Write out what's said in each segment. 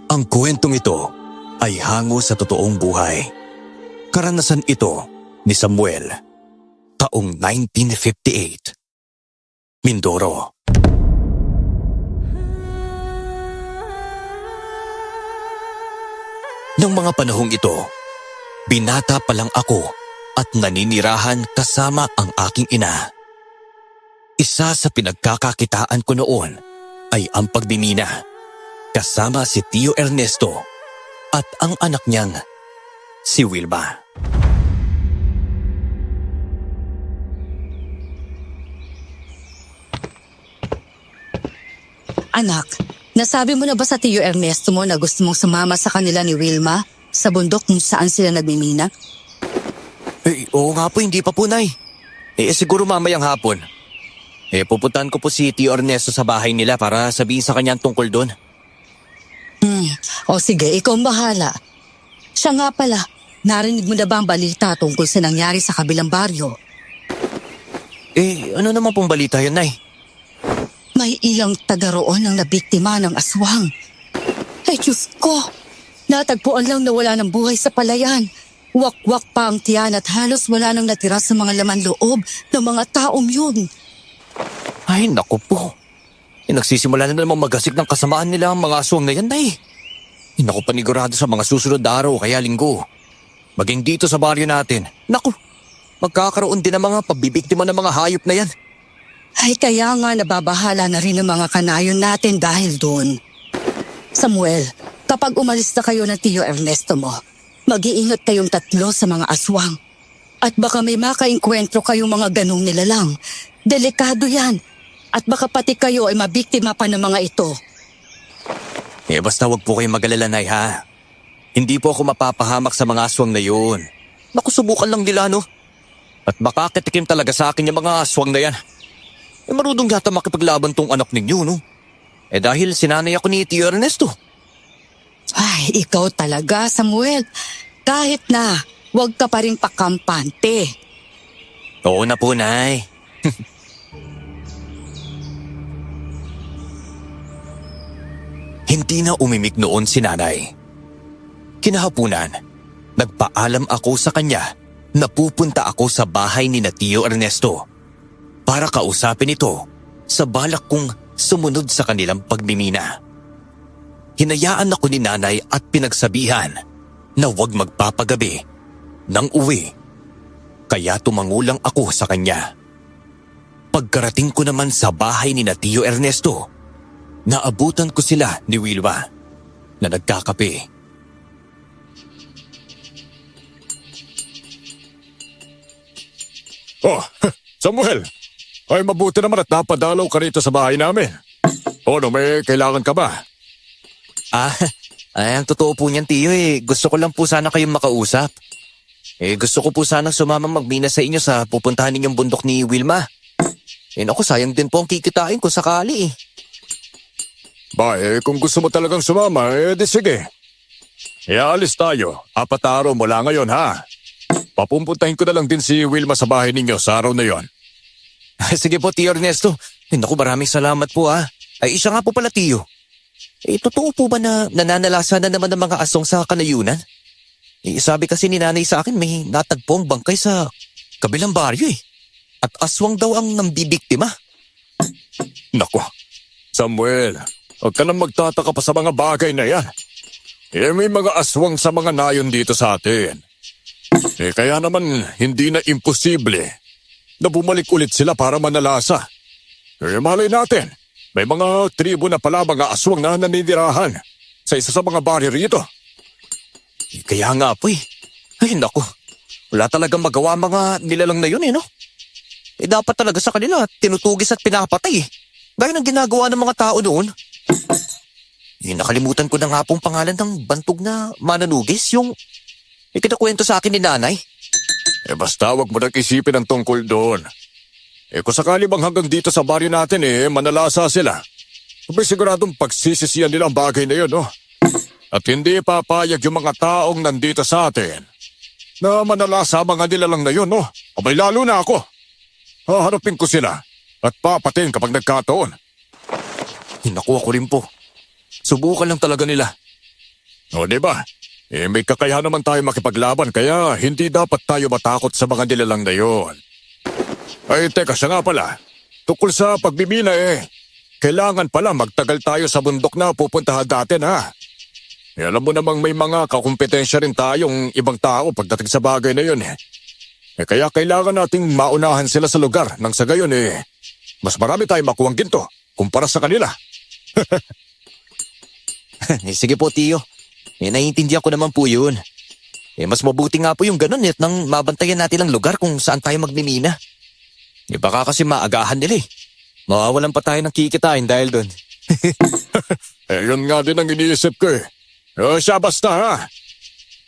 Ang kwentong ito ay hango sa totoong buhay. Karanasan ito ni Samuel, taong 1958. Mindoro. Noong mga panahong ito, binata pa lang ako at naninirahan kasama ang aking ina. Isa sa pinagkakakitaan ko noon ay ang pagmimina, kasama si Tio Ernesto at ang anak niyang si Wilma. Anak, nasabi mo na ba sa Tio Ernesto mo na gusto mong sumama sa kanila ni Wilma sa bundok kung saan sila nagmimina? Oo nga po, hindi pa po, Nay. Siguro mamayang hapon. Pupuntahan ko po si Tio Ernesto sa bahay nila para sabihin sa kanya tungkol doon. O sige, ikaw ang bahala. Siya nga pala, narinig mo na ba ang balita tungkol sa nangyari sa kabilang baryo? Ano naman pong balita yun, Nay? May ilang taga roon ang nabiktima ng aswang. Ay Diyos ko, natagpuan lang na wala ng buhay sa palayan. Wak-wak pa ang tiyan at halos wala nang natira sa mga laman loob ng mga taong yun. Ay, naku po. Nagsisimula na namang magasik ng kasamaan nila ang mga aswang na yan, Nay. Naku, panigurado sa mga susunod na araw kaya linggo. Maging dito sa baryo natin. Naku, magkakaroon din ng mga pabibiktima ng mga hayop na yan. Ay kaya nga nababahala na rin ang mga kanayon natin dahil doon. Samuel, kapag umalis na kayo ng Tio Ernesto mo, mag-iingat kayong tatlo sa mga aswang. At baka may makainkwentro kayong mga ganong nilalang. Delikado yan. At baka pati kayo ay mabiktima pa ng mga ito. Basta wag po kayong mag-alala, Nay, ha? Hindi po ako mapapahamak sa mga aswang na yun. Naku, subukan lang nila, no? At makakatikim talaga sa akin yung mga aswang na yan. Marunong yata makipaglaban tong anak ninyo, no? Dahil sinanay ako ni Tio Ernesto. Ay, ikaw talaga, Samuel. Kahit na, huwag ka pa rin pakampante. Oo na po, Nay. Hindi na umimik noon si Nanay. Kinahapunan, nagpaalam ako sa kanya na pupunta ako sa bahay ni Tio Ernesto para kausapin ito sa balak kong sumunod sa kanilang pagmimina. Hinayaan ako ni Nanay at pinagsabihan na huwag magpapagabi nang uwi, kaya tumangulang ako sa kanya. Pagkarating ko naman sa bahay ni Tio Ernesto, naabutan ko sila ni Wilma na nagkakape. Oh, Samuel! Ay mabuti naman at napadalaw ka rito sa bahay namin. No, may kailangan ka ba? Ang totoo po niyan, Tio, gusto ko lang po sana kayong makausap. Gusto ko po sana sumama magmina sa inyo sa pupuntahan ninyong bundok ni Wilma. Naku, sayang din po ang kikitain kung sakali. Kung gusto mo talagang sumama, di sige. Alis tayo. 4 araw mula ngayon, ha? Papupuntahin ko na lang din si Wilma sa bahay ninyo sa araw na yon. Sige po, Tio Ernesto. Naku, maraming salamat po, ha. Isa nga po pala, Tio. Totoo po ba na nananalasa na naman ng mga aswang sa kanayunan? Sabi kasi ni Nanay sa akin may natagpo ang bangkay sa kabilang baryo, At aswang daw ang nambibiktima. Naku, Samuel, huwag ka nang magtataka pa sa mga bagay na yan. May mga aswang sa mga nayon dito sa atin. Kaya naman hindi na imposible na bumalik ulit sila para manalasa. Malay natin, may mga tribo na pala mga aswang na naninirahan sa isa sa mga baryo rito. Kaya nga po, Ay naku, wala talagang magawa mga nilalang na yun, no? Dapat talaga sa kanila tinutugis at pinapatay, gaya ng ginagawa ng mga tao noon. Nakalimutan ko na nga pong pangalan ng bantog na mananugis, yung ikinakwento sa akin ni Nanay. Basta wag mo nang isipin ang tungkol doon. Kung sakali bang hanggang dito sa baryo natin manalasa sila, may siguradong pagsisisiyan nila ang bagay na yun, no? At hindi papayag yung mga taong nandito sa atin na manalasa mga nilalang na yun, no? Abay lalo na ako. Haharapin ko sila at papatin kapag nagkataon. Naku, ako rin po. Subukan lang talaga nila. O di ba? May kakayahan naman tayo makipaglaban kaya hindi dapat tayo matakot sa mga nilalang na yon. Ay teka siya nga pala, tukol sa pagbibina kailangan pala magtagal tayo sa bundok na pupuntahan natin ha. Alam mo namang may mga kakumpetensya rin tayong ibang tao pagdating sa bagay na yun kaya kailangan nating maunahan sila sa lugar nang sa gayon mas marami tayong makuwang ginto kumpara sa kanila. Sige po, Tiyo. Naiintindihan ko naman po yun. Mas mabuti nga po yung ganun nang mabantayan natin ang lugar kung saan tayo magmimina. Baka kasi maagahan nila Mawawalan pa tayo ng kikitain dahil doon. Yun nga din ang iniisip ko siya basta ha.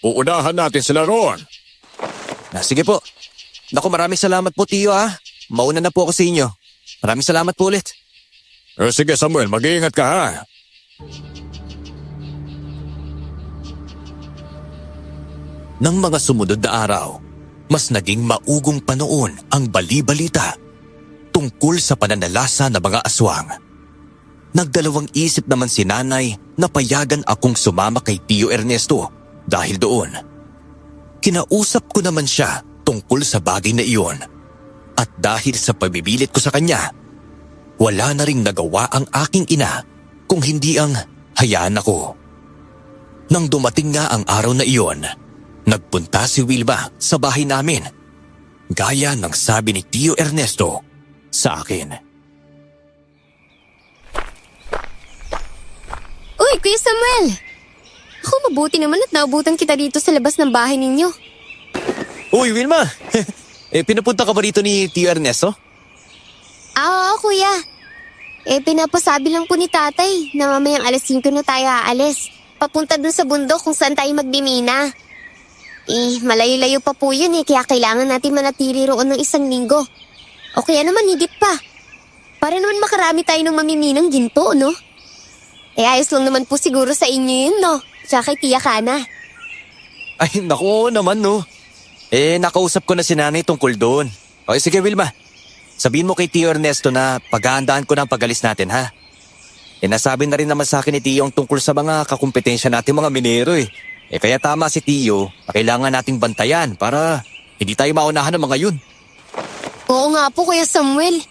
Uunahan natin sila roon. Sige po. Naku, maraming salamat po, Tiyo ha. Mauna na po ako sa inyo. Maraming salamat po ulit. Sige Samuel, mag-iingat ka ha. Nang mga sumunod na araw, mas naging maugong pa noon ang bali-balita tungkol sa pananalasa ng mga aswang. Nagdalawang isip naman si nanay na payagan akong sumama kay Tio Ernesto dahil doon. Kinausap ko naman siya tungkol sa bagay na iyon. At dahil sa pagbibilit ko sa kanya, wala na ring nagawa ang aking ina kung hindi ang hayaan ako. Nang dumating nga ang araw na iyon, nagpunta si Wilma sa bahay namin. Gaya ng sabi ni Tio Ernesto sa akin. Uy, Kuya Samuel! Ako mabuti naman at naubutan kita dito sa labas ng bahay ninyo. Uy, Wilma! Pinupunta ka ba rito ni Tio Ernesto? Oo, Kuya. Pinapasabi lang po ni tatay na mamayang alas 5 na tayo aalis. Papunta dun sa bundok kung saan tayo magbimina. Malayo-layo pa po yun kaya kailangan natin manatili roon ng 1 linggo. O kaya naman higit pa. Para naman makarami tayo ng mamiminang ginto, no? Ayos lang naman po siguro sa inyo yun, no? Tsaka kay Tia Kana. Ay, naku naman no. Nakausap ko na si nanay tungkol doon. Okay, sige Wilma. Sabihin mo kay Tio Ernesto na paghahandaan ko na ang pag-alis natin ha. Nasabi na rin naman sa akin ni Tio ang tungkol sa mga kakumpetensya natin mga minero kaya tama si Tio na kailangan nating bantayan para hindi tayo maunahan ng mga yun. Oo nga po, Kuya Samuel.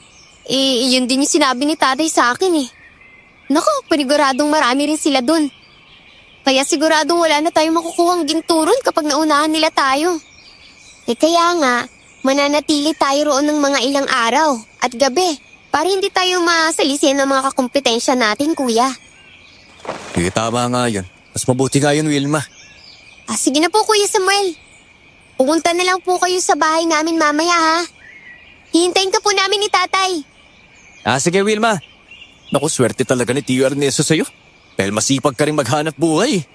Yun din yung sinabi ni tatay sa akin Naku, paniguradong marami rin sila dun. Kaya siguradong wala na tayong makukuhang ginturon kapag naunahan nila tayo. Kaya nga, mananatili tayo roon ng mga ilang araw at gabi para hindi tayo masalisihan ng mga kakumpetensya natin, Kuya. Tama nga yun. Mas mabuti nga yun, Wilma. Sige na po, Kuya Samuel. Pumunta na lang po kayo sa bahay namin mamaya, ha? Hihintayin ka po namin ni tatay. Sige, Wilma. Naku, swerte talaga ni Tio Ernesto sa'yo. Dahil masipag ka rin maghanap buhay.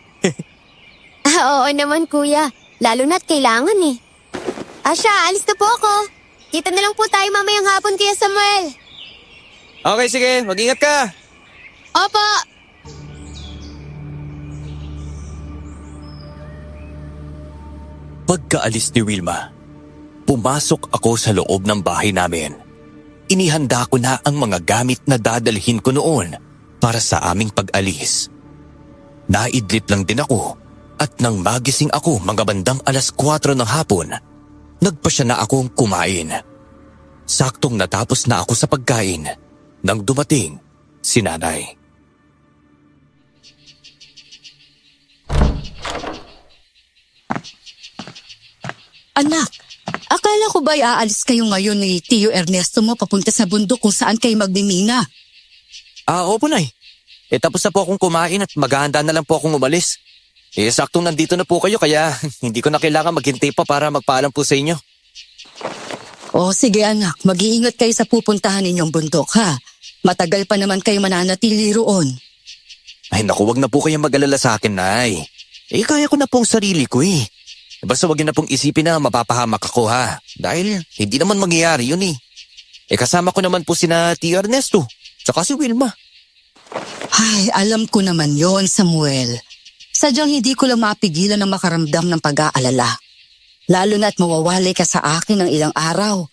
Oo naman, Kuya. Lalo na't kailangan Siya, alis na po ako. Kita na lang po tayo mamayang hapon, Kuya Samuel. Okay, sige. Mag-ingat ka. Opo. Pagkaalis ni Wilma, pumasok ako sa loob ng bahay namin. Inihanda ko na ang mga gamit na dadalhin ko noon para sa aming pag-alis. Naidlip lang din ako at nang magising ako mga bandang alas 4 ng hapon, nagpasya na akong kumain. Saktong natapos na ako sa pagkain nang dumating si nanay. Anak, akala ko ba'y aalis kayo ngayon ni Tio Ernesto mo papunta sa bundok kung saan kayo magmimina? Opo, Nay. Tapos na po akong kumain at maghahanda na lang po akong umalis. Saktong nandito na po kayo kaya hindi ko na kailangan maghintay pa para magpaalam po sa inyo. Sige anak, mag-iingat kayo sa pupuntahan ninyong bundok ha. Matagal pa naman kayo mananatili roon. Ay naku, wag na po kayong mag-alala sa akin, Nay. Kaya ko na pong sarili ko Basta wag niyo na pong isipin na mapapahamak ako ha. Dahil hindi naman mangyayari yun kasama ko naman po sina Tio Ernesto, tsaka si Wilma. Ay, alam ko naman yon, Samuel. Sadyang hindi ko lang mapigilan na makaramdam ng pag-aalala. Lalo na't mawawalay ka sa akin ng ilang araw.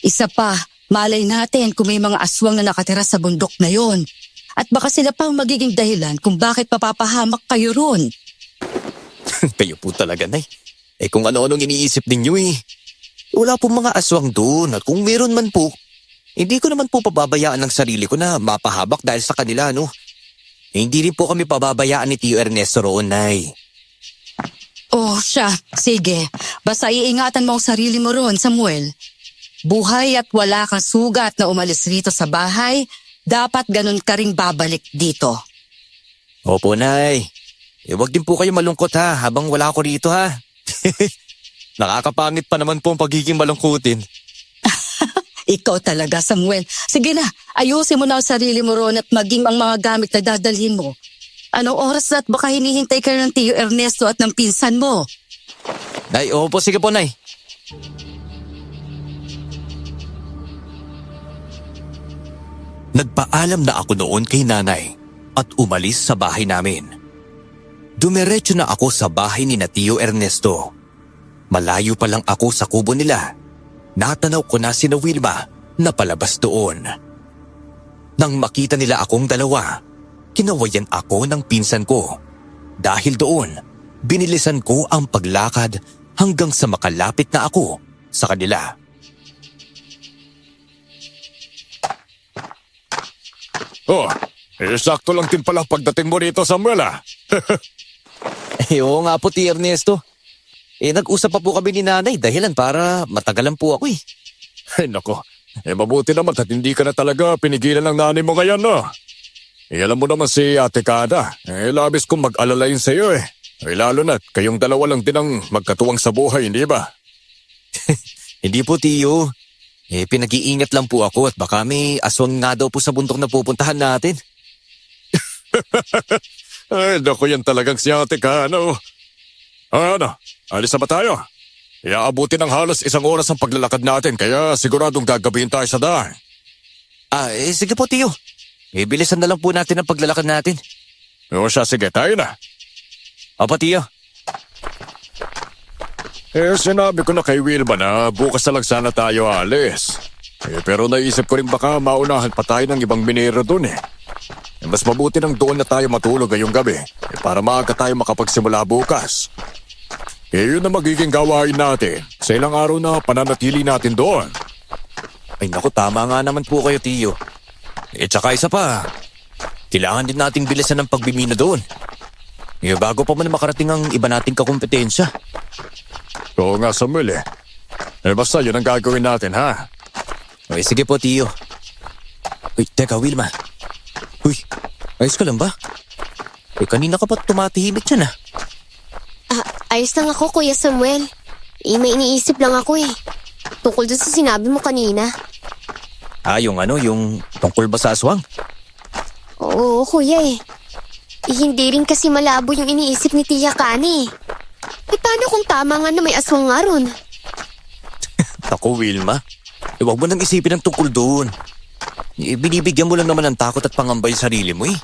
Isa pa, malay natin kung may mga aswang na nakatira sa bundok na yon. At baka sila pa ang magiging dahilan kung bakit papapahamak kayo ron. Kayo po talaga, Nay. Kung ano-anong iniisip ninyo eh. Wala po mga aswang doon at kung meron man po, hindi ko naman po pababayaan ng sarili ko na mapahabak dahil sa kanila, no? Hindi rin po kami pababayaan ni Tio Ernesto roon, Nay. Oh, siya. Sige. Basta iingatan mo ang sarili mo roon, Samuel. Buhay at wala kang sugat na umalis rito sa bahay, dapat ganun ka ring babalik dito. Opo, Nay. Huwag din po kayo malungkot ha habang wala ako rito ha. Nakakapangit pa naman po ang pagiging malungkutin. Ikaw talaga, Samuel. Sige na, ayusin mo na ang sarili mo roon at maging ang mga gamit na dadalhin mo. Anong oras na at baka hinihintay ka ng Tio Ernesto at ng pinsan mo? Nay, opo, sige po, Nay. Nagpaalam na ako noon kay Nanay at umalis sa bahay namin. Dumiretso na ako sa bahay ni na Tio Ernesto. Malayo pa lang ako sa kubo nila. Natanaw ko na sina Wilma na palabas doon. Nang makita nila akong dalawa, kinawayan ako ng pinsan ko. Dahil doon, binilisan ko ang paglakad hanggang sa makalapit na ako sa kanila. Oh, sakto lang din pala pagdating mo rito, Samuel ah. Oo nga po, Tio Ernesto. Nag-usap pa po kami ni Nanay dahilan para matagalan po ako eh. Ay nako, mabuti naman at hindi ka na talaga pinigilan ng nanay mo ngayon no. Alam mo naman si Ate Kada, labis kong mag-alalayin sa iyo eh. Lalo na't kayong dalawa lang din ang magkatuwang sa buhay, hindi ba? Hindi po, Tio. Pinag-iingat lang po ako at baka may aswang nga daw po sa bundok na pupuntahan natin. Ay naku, yan talagang si Ate Kada. Ano, alis na ba tayo? Iaabuti ng halos 1 oras ang paglalakad natin kaya siguradong gagabihin tayo sa daan. Sige po, Tio. Bilisan na lang po natin ang paglalakad natin. O siya, sige, tayo na. Opo, Tio. Sinabi ko na kay Wilma na bukas na lang sana tayo alis. Pero naisip ko rin baka maunahan pa tayo ng ibang minero dun eh. Mas mabuti nang doon na tayo matulog ngayong gabi para maaga tayo makapagsimula bukas. Yun na magiging gawain natin sa ilang araw na pananatili natin doon. Ay naku, tama nga naman po kayo, Tio. Tsaka isa pa, kailangan din nating bilisan ng pagbimina doon. Bago pa man makarating ang iba nating kakumpetensya. Oo nga, Samuel eh. Basta yun ang gagawin natin, ha? Sige po, Tio. Uy, teka, Wilma. Uy, ayos ka lang ba? Kanina ka pa tumatahimik dyan, ah. Ayos lang ako, Kuya Samuel. May iniisip lang ako eh. Tungkol doon sa sinabi mo kanina. Yung tungkol ba sa aswang? Oo, Kuya eh. Hindi rin kasi malabo yung iniisip ni Tia Kani. Paano kung tama nga na may aswang nga ron? Ako, Wilma. Huwag mo nang isipin ang tungkol doon. Binibigyan mo lang naman ng takot at pangambay sa sarili mo eh.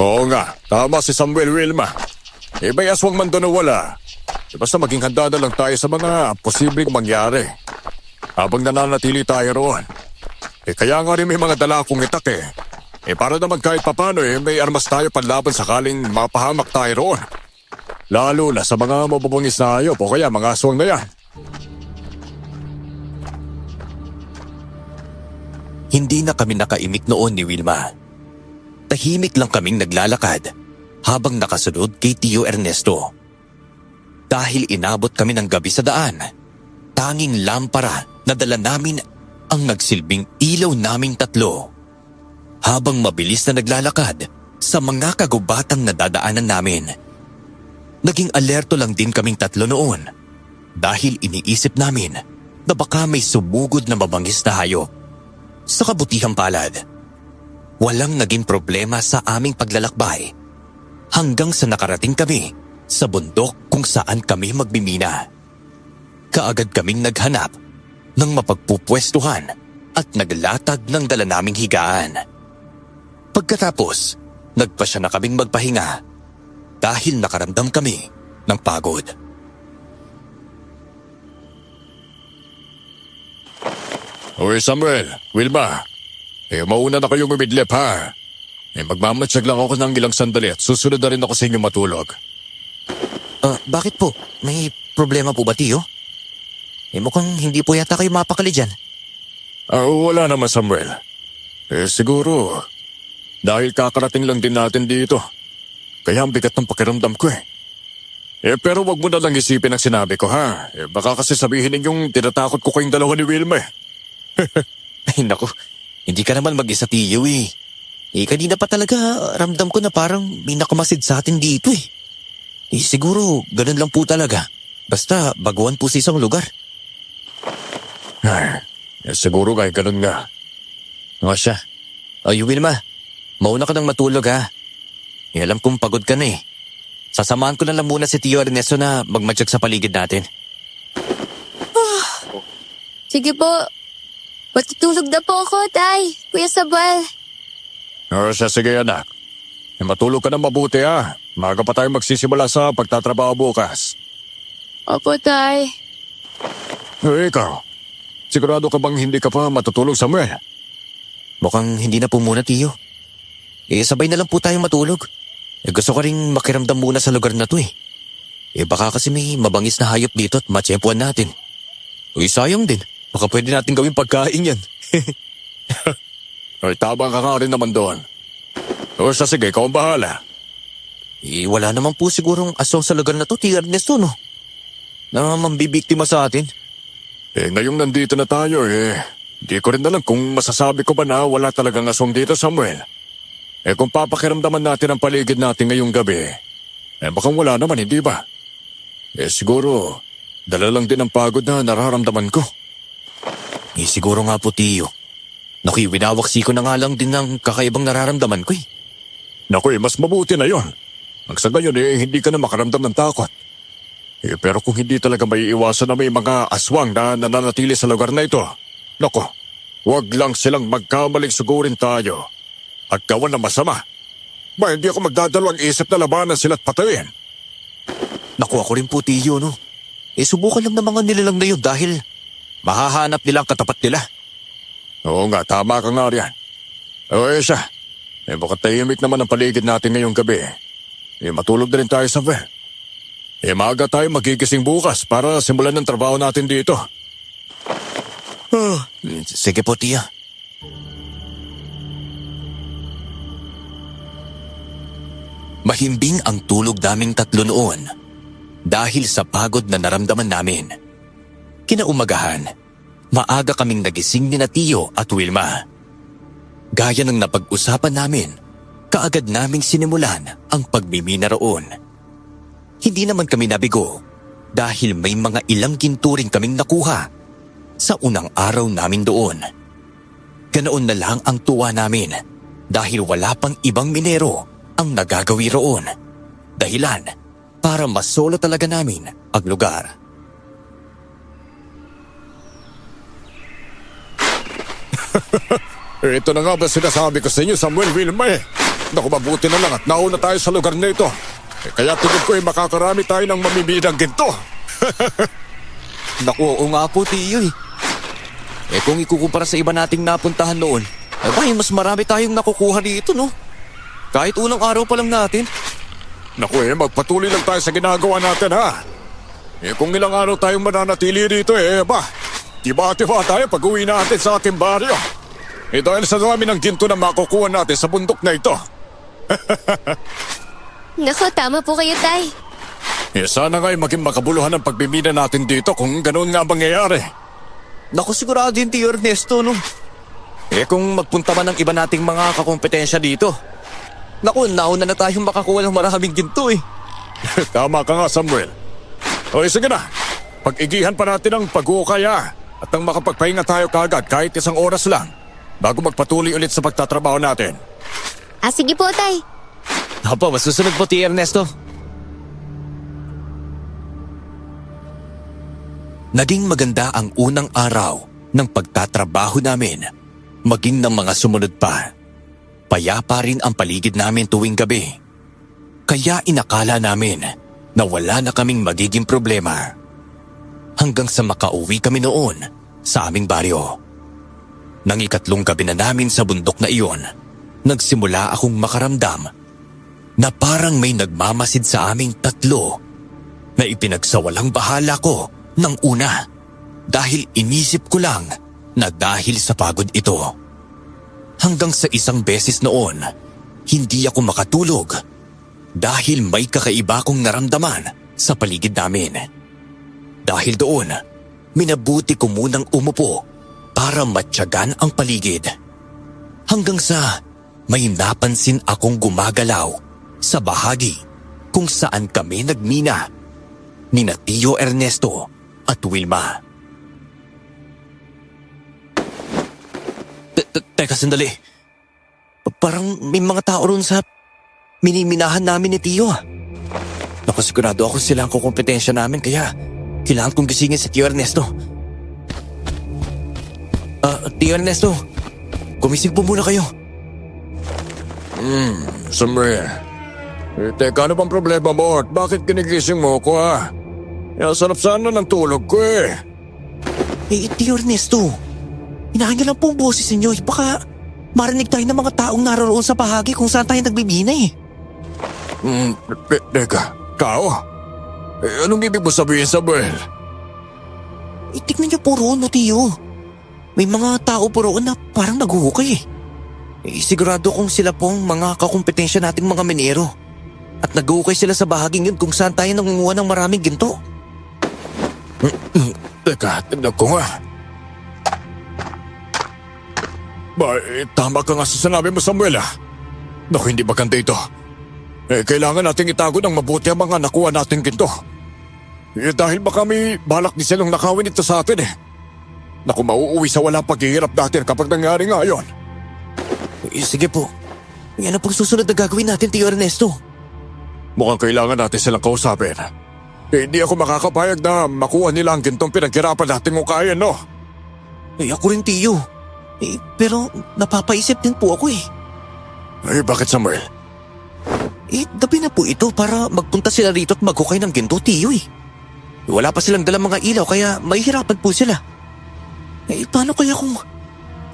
Oo nga, tama si Samuel, Wilma. May aswang man doon o wala. Basta maging handa na lang tayo sa mga posibleng mangyari. Habang nananatili tayo roon. Kaya nga rin may mga dala akong itak eh. Para naman kahit papano may armas tayo panlaban sakaling mapahamak tayo roon. Lalo na sa mga mababangis na hayop o kaya mga aswang na yan. Hindi na kami nakaimik noon ni Wilma. Tahimik lang kaming naglalakad habang nakasunod kay Tio Ernesto. Dahil inabot kami ng gabi sa daan, tanging lampara na dala namin ang nagsilbing ilaw naming tatlo. Habang mabilis na naglalakad sa mga kagubatang nadadaanan namin. Naging alerto lang din kaming tatlo noon dahil iniisip namin na baka may sumugod na mabangis na hayop. Sa kabutihang palad, walang naging problema sa aming paglalakbay hanggang sa nakarating kami sa bundok kung saan kami magmimina. Kaagad kaming naghanap ng mapagpupwestuhan at naglatag ng dala naming higaan. Pagkatapos, nagpasya na kaming magpahinga dahil nakaramdam kami ng pagod. Uy, Samuel, Wilma. Mauna na kayong umidlip, ha? Magmamatsyag lang ako ng ilang sandali at susunod na rin ako sa inyo matulog. Bakit po? May problema po ba, Tiyo? Mukhang hindi po yata kayo mapakali dyan. Wala naman, Samuel. Siguro, dahil kakarating lang din natin dito. Kaya ang bigat ng pakiramdam ko eh. Pero wag mo na lang isipin ang sinabi ko ha. Baka kasi sabihin ninyong tinatakot ko kayong dalawa ni Wilma eh. Ay naku, hindi ka naman mag-isa, Tiyo eh. Kanina pa talaga ramdam ko na parang may nakamasid sa atin dito eh. Siguro ganun lang po talaga. Basta baguhan po sa isang lugar. Ay, siguro kaya ganun nga. O siya. Wilma, mauna ka nang matulog ha. Alam kong pagod ka na eh. Sasamahan ko na lang muna si Tio Ernesto na magmatsyag sa paligid natin. Sige po. Matutulog na po ako, Tay. Kuya Sabal. Siya, sige anak. Matulog ka na mabuti ha. Maaga pa tayo magsisimula sa pagtatrabaho bukas. Opo, Tay. Ikaw, sigurado ka bang hindi ka pa matutulog, Samuel? Mukhang hindi na po muna, Tio. Sabay na lang po tayong matulog. Gusto ko rin makiramdam muna sa lugar na to eh. Baka kasi may mabangis na hayop dito at matsyempuan natin. Sayang din. Baka pwede natin gawing pagkain yan. Ay, tama ka nga rin naman doon. Siya, sige, ikaw ang bahala. Wala naman po sigurong aswang sa lugar na to, Tio Ernesto, no? Na mambibiktima sa atin. Ngayong nandito na tayo di ko rin alam kung masasabi ko ba na wala talagang aswang dito, Samuel. Kung papakiramdaman natin ang paligid natin ngayong gabi, baka wala naman, hindi ba? Siguro, dala lang din ang pagod na nararamdaman ko. Siguro nga po, Tio. Naku, winawaksi ko na nga lang din ng kakaibang nararamdaman ko eh. Naku, mas mabuti na yon. Ang sa gayon hindi ka na makaramdam ng takot. Pero kung hindi talaga may iwasan na may mga aswang na nananatili sa lugar na ito, naku, wag lang silang magkamaling sugurin tayo at gawan na masama. Hindi ako magdadalawang isip na labanan sila at patayin. Naku, ako rin po, Tio, no? Subukan lang ng mga nilalang na yun dahil mahahanap nila ang katapat nila. Oo nga, tama ka nga riyan. Siya, baka tahimik naman ang paligid natin ngayong gabi. Matulog na rin tayo sa well. Maaga tayo magigising bukas para simulan ng trabaho natin dito. Sige po, Tia. Mahimbing ang tulog naming tatlo noon dahil sa pagod na naramdaman namin. Kinaumagahan, maaga kaming nagising ni na Tio at Wilma. Gaya ng napag-usapan namin, kaagad naming sinimulan ang pagmimina roon. Hindi naman kami nabigo dahil may mga ilang ginto rin kaming nakuha sa unang araw namin doon. Ganoon na lang ang tuwa namin dahil wala pang ibang minero ang nagagawi roon. Dahilan para masolo talaga namin ang lugar. Ito na nga ba sinasabi ko sa inyo, Samuel, Wilma Naku, mabuti na lang at nauna tayo sa lugar na ito. Kaya tingin ko makakarami tayo ng mamimidang ginto. Naku, oo nga po, Tio kung ikukumpara sa iba nating napuntahan noon, mas marami tayong nakukuha dito, no? Kahit unang araw pa lang natin. Naku, magpatuloy lang tayo sa ginagawa natin, ha? Kung ilang araw tayong mananatili rito, tiba-tiba tayo pag-uwi natin sa ating baryo. Dahil sa dami ng ginto na makukuha natin sa bundok na ito. Naku, tama po kayo, Tay. Sana nga'y maging makabuluhan ang pagbimina natin dito kung ganoon nga mangyayari. Naku, sigurado yung Tio Ernesto, no? Kung magpunta man ng iba nating mga kakompetensya dito, naku, nauna na tayong makakuha ng maraming ginto Tama ka nga, Samuel. Sige na. Pag-igihan pa natin ang pag-uukaya at ang makapagpahinga tayo kagad kahit isang oras lang bago magpatuloy ulit sa pagtatrabaho natin. Sige po, Tay. Apo, masusunod po, Tio Ernesto. Naging maganda ang unang araw ng pagtatrabaho namin, maging ng mga sumunod pa. Payapa rin ang paligid namin tuwing gabi. Kaya inakala namin na wala na kaming magiging problema. Hanggang sa makauwi kami noon sa aming baryo. Nang ikatlong gabi na namin sa bundok na iyon, nagsimula akong makaramdam na parang may nagmamasid sa aming tatlo na ipinagsawalang bahala ko ng una dahil inisip ko lang na dahil sa pagod ito. Hanggang sa isang beses noon, hindi ako makatulog dahil may kakaiba kong naramdaman sa paligid namin. Dahil doon, minabuti ko munang umupo para matyagan ang paligid. Hanggang sa may napansin akong gumagalaw sa bahagi kung saan kami nagmina ni Tio Ernesto at Wilma. Teka sandali. Parang may mga tao ron sa miniminahan namin ni Tio. Naku, sigurado ako sila ang kukompetensya namin kaya kailangan kong gisingin si Tio Ernesto. Tio Ernesto, gumising po muna kayo. Samuel. Teka, ano bang problema mo at bakit kinigising mo ko ha? Sarap sana ng tulog ko eh. Tio Ernesto, hinahanyo lang po ang boses ninyo. Baka marinig tayo ng mga taong naroon sa bahagi kung saan tayo nagbibina eh. Teka, tao? Anong ibig mo sabihin, Samuel? Tignan niyo po roon, Tio. May mga tao po roon na parang naguhukay eh. Sigurado kong sila pong mga kakumpetensya nating mga minero. At naguhukay sila sa bahaging yun kung saan tayo nangunguha ng maraming ginto. Teka, tignan ko nga. Tama ka nga sa sinabi mo, Samuel ah. Naku, hindi maganda ito. Kailangan nating itago ng mabuti ang mga nakuha nating ginto. Dahil baka may balak din silang nakawin ito sa atin eh. Naku, mauuwi sa walang paghihirap natin kapag nangyari nga yun. Sige po. Yan ang pong susunod na gagawin natin, Tio Ernesto. Mukhang kailangan natin silang kausapin. Hindi ako makakapayag na makuha nila ang gintong pinaghirapan natin hukayin, no? Ako rin, Tio. Pero napapaisip din po ako eh. Bakit, Samuel? Gabi na po ito para magpunta sila rito at maghukay ng ginto, Tio eh. Wala pa silang dalang mga ilaw kaya mahihirapan po sila. Paano kaya kung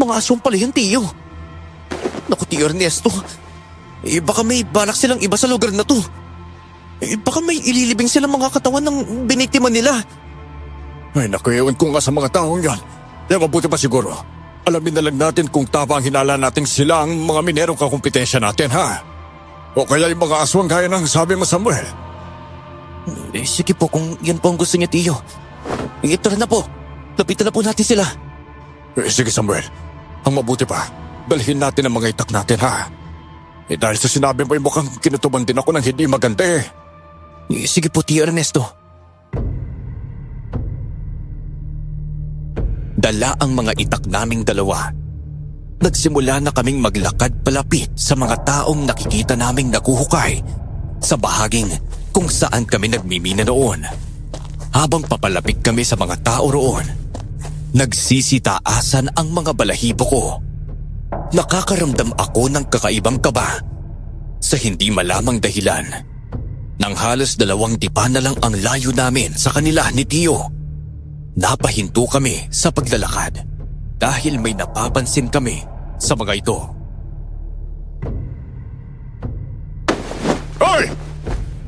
mga aswang pala yun, Tio? Naku, Tio Ernesto. Baka may balak silang iba sa lugar na to. Baka may ililibing silang mga katawan ng biniktima nila. Naku, ewan ko nga sa mga taong yan. Mabuti pa siguro. Alamin na lang natin kung tama ang hinala natin sila ang mga minerong kakumpetensya natin, ha? O kaya yung mga aswang gaya ng sabi mo, Samuel. Sige po kung yan po ang gusto niya, Tio. Tara na po. Lapitan na po natin sila. Sige, Samuel. Ang mabuti pa, dalhin natin ang mga itak natin, ha? Dahil sa sinabi mo, mukhang kinutuban din ako ng hindi maganda eh. Sige po, Tio Ernesto. Dala ang mga itak naming dalawa. Nagsimula na kaming maglakad palapit sa mga taong nakikita naming nakuhukay sa bahaging kung saan kami nagmimina noon. Habang papalapit kami sa mga tao roon, nagsisitaasan ang mga balahibo ko. Nakakaramdam ako ng kakaibang kaba sa hindi malamang dahilan. Nang halos 2 dipa na lang ang layo namin sa kanila ni Tio, napahinto kami sa paglalakad dahil may napapansin kami sa mga ito. Hoy!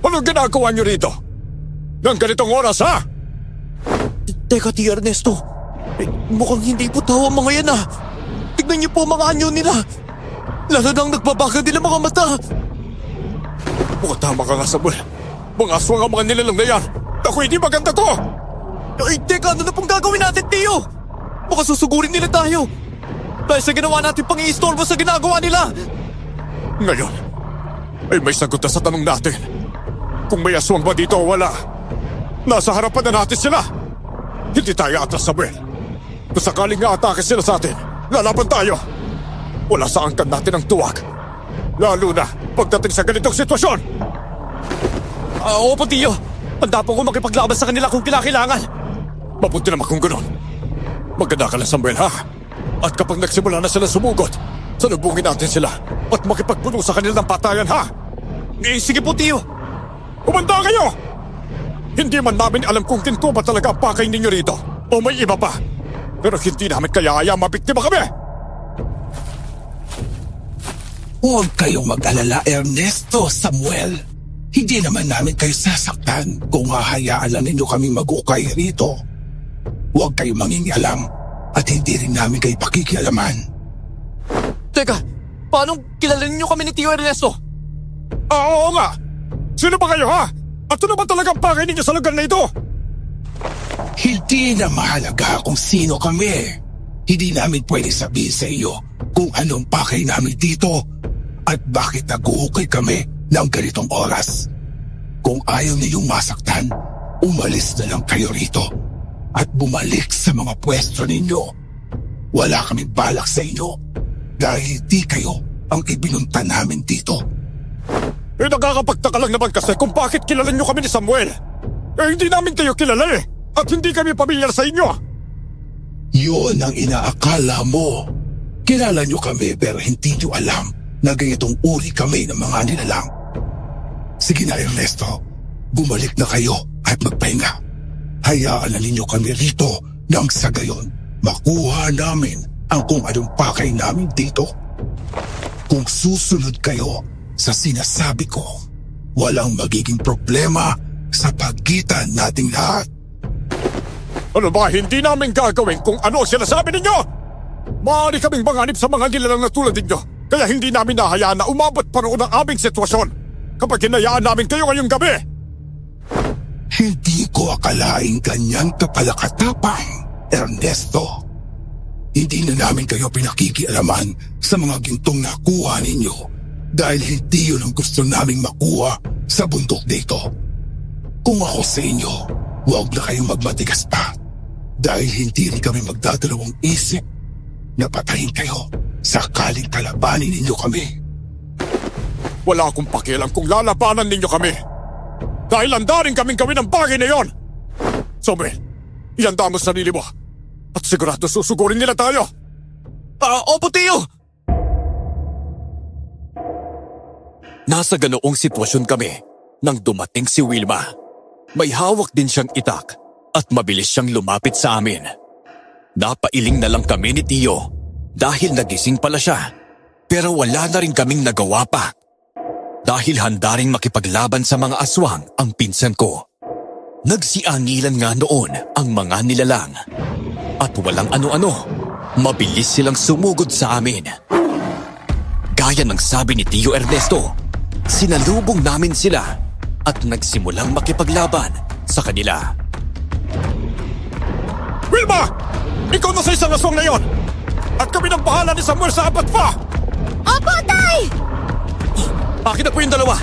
Anong ginagawa niyo rito? Nang ganitong oras, ha? Teka, Tio Ernesto. Mukhang hindi po tao ang mga yan ah. Tignan niyo po mga anyo nila. Lalo nang nagbabaka nila mga mata. Mukhang tama ka nga, Samuel. Mga aswang ang mga nilalang na yan. Ako, hindi maganda to! Teka, ano na pong gagawin natin, Tio? Baka susugurin nila tayo. Dahil sa ginawa natin pang i-istorbo sa ginagawa nila. Ngayon, ay may sagot na sa tanong natin. Kung may aswang ba dito o wala, nasa harapan na natin sila. Hindi tayo atras, Samuel. Kung sakaling nga atake sila sa atin, lalaban tayo. Wala sa angkan natin ang tuwag. Lalo na pagdating sa ganitong sitwasyon. Opo, Tio. Handa po ko makipaglaban sa kanila kung kinakailangan. Mabuti naman kung gano'n. Maganda ka lang, Samuel, ha? At kapag nagsimula na sila sumugot, salubungin natin sila at makipagpuno sa kanila ng patayan, ha? Sige po, Tio. Umanda kayo! Hindi man namin alam kung ginto ba talaga ang pakay ninyo rito o may iba pa. Pero hindi namin kaya mabiktima kami! Huwag kayong mag-alala, Ernesto, Samuel. Hindi naman namin kayo sasaktan kung hahayaan lang ninyo kami mag-ukay rito. Huwag kayo mangingialam at hindi rin namin kayo pakikialaman. Teka, paano kilala niyo kami ni Tio Ernesto? Oo nga! Sino ba kayo ha? At ano ba talagang pakay ninyo sa lugar na ito? Hindi na mahalaga kung sino kami. Hindi namin pwede sabihin sa iyo kung anong pakay namin dito at bakit nag-uukay kami ng ganitong oras. Kung ayaw ninyong masaktan, umalis na lang kayo rito at bumalik sa mga pwesto ninyo. Wala kaming balak sa inyo dahil hindi kayo ang ibinunta namin dito. Eh nakakapagtaka lang naman kasi kung bakit kilala nyo kami ni Samuel. Eh hindi namin kayo kilala eh. At hindi kami pamilyar sa inyo. Yun ang inaakala mo. Kilala nyo kami pero hindi nyo alam na ganitong uri kami ng mga nilalang. Sige na Ernesto, bumalik na kayo at magpahinga. Hayaan na ninyo kami rito nang sa gayon makuha namin ang kung anong pakay namin dito. Kung susunod kayo sa sinasabi ko, walang magiging problema sa pagitan nating lahat. Ano ba hindi namin gagawin kung ano sinasabi ninyo? Maaari kaming manganib sa mga nilalang na tulad ninyo. Kaya hindi namin nahayaan na umabot pa roon ang aming sitwasyon kapag hinayaan namin kayo ngayong gabi. Hindi ko akalaing ganyan kapalakatapang, Ernesto. Hindi na namin kayo pinakikialaman sa mga gintong nakuha ninyo dahil hindi yun ang gusto naming makuha sa bundok dito. Kung ako sa inyo, huwag na kayong magmatigas pa dahil hindi rin kami magdadalawang isip na patayin kayo sakaling kalabanin ninyo kami. Wala akong pakialam kung lalabanan ninyo kami. Dahil handa rin kaming gawin ang bagay na yon. Samuel, ihanda mo sarili mo. At sigurado susugurin nila tayo. Opo, Tio! Nasa ganoong sitwasyon kami nang dumating si Wilma. May hawak din siyang itak at mabilis siyang lumapit sa amin. Napailing na lang kami ni Tio dahil nagising pala siya. Pero wala na rin kaming nagawa pa. Dahil handa rin makipaglaban sa mga aswang ang pinsan ko. Nagsiangilan nga noon ang mga nilalang. At walang ano-ano, mabilis silang sumugod sa amin. Gaya ng sabi ni Tio Ernesto, sinalubong namin sila at nagsimulang makipaglaban sa kanila. Wilma! Ikaw na sa isang aswang na yon! At kami nang bahala ni Samuel sa apat pa! Opo, Tay! Akin na po yung dalawa.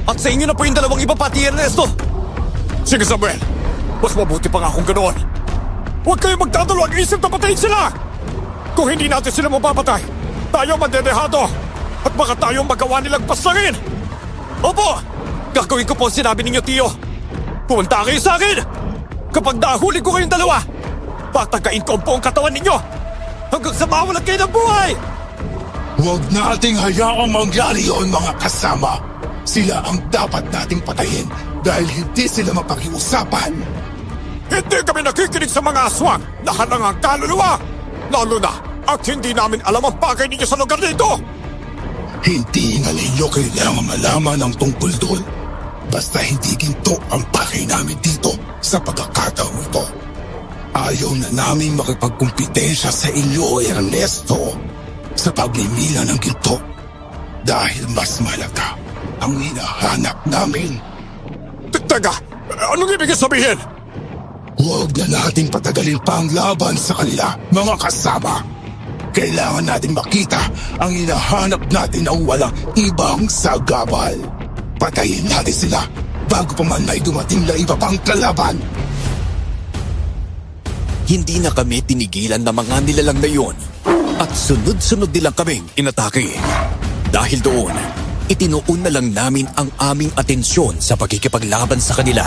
At sa inyo na po yung dalawang iba pa, Tio Ernesto. Sige Samuel, mas mabuti pa nga kung ganoon. Huwag kayong magdadalawang isip na patayin sila! Kung hindi natin sila mapapatay, tayo mandedehado at baka tayo magawa nilang paslangin! Opo! Gagawin ko po ang sinabi ninyo, Tio. Pumunta kayo sa akin! Kapag nahuli ko kayong dalawa, patagain ko ang buong katawan ninyo hanggang sa mawalan kayo ng buhay! Huwag nating hayaang mangyari yun, mga kasama. Sila ang dapat nating patayin dahil hindi sila mapakiusapan. Hindi kami nakikinig sa mga aswang na hanangang kaluluwa! Lalo na at hindi namin alam ang bagay ninyo sa lugar nito! Hindi na ninyo kailangan malaman ang tungkol doon. Basta hindi ginto ang pakay namin dito sa pagkakataong ito. Ayaw na namin makipagkumpitensya sa inyo, Ernesto, sa pagmimila ng ginto. Dahil mas malaga ang hinahanap namin. Teka, anong ibig sabihin? Huwag na nating patagalin pa ang laban sa kanila, mga kasama. Kailangan natin makita ang hinahanap natin na walang ibang sagabal. Patayin natin sila bago pa man may dumating na iba pang kalaban. Hindi na kami tinigilan ng mga nilalang na yun at sunod-sunod nilang kaming inatake. Dahil doon, itinuon na lang namin ang aming atensyon sa pagkikipaglaban sa kanila.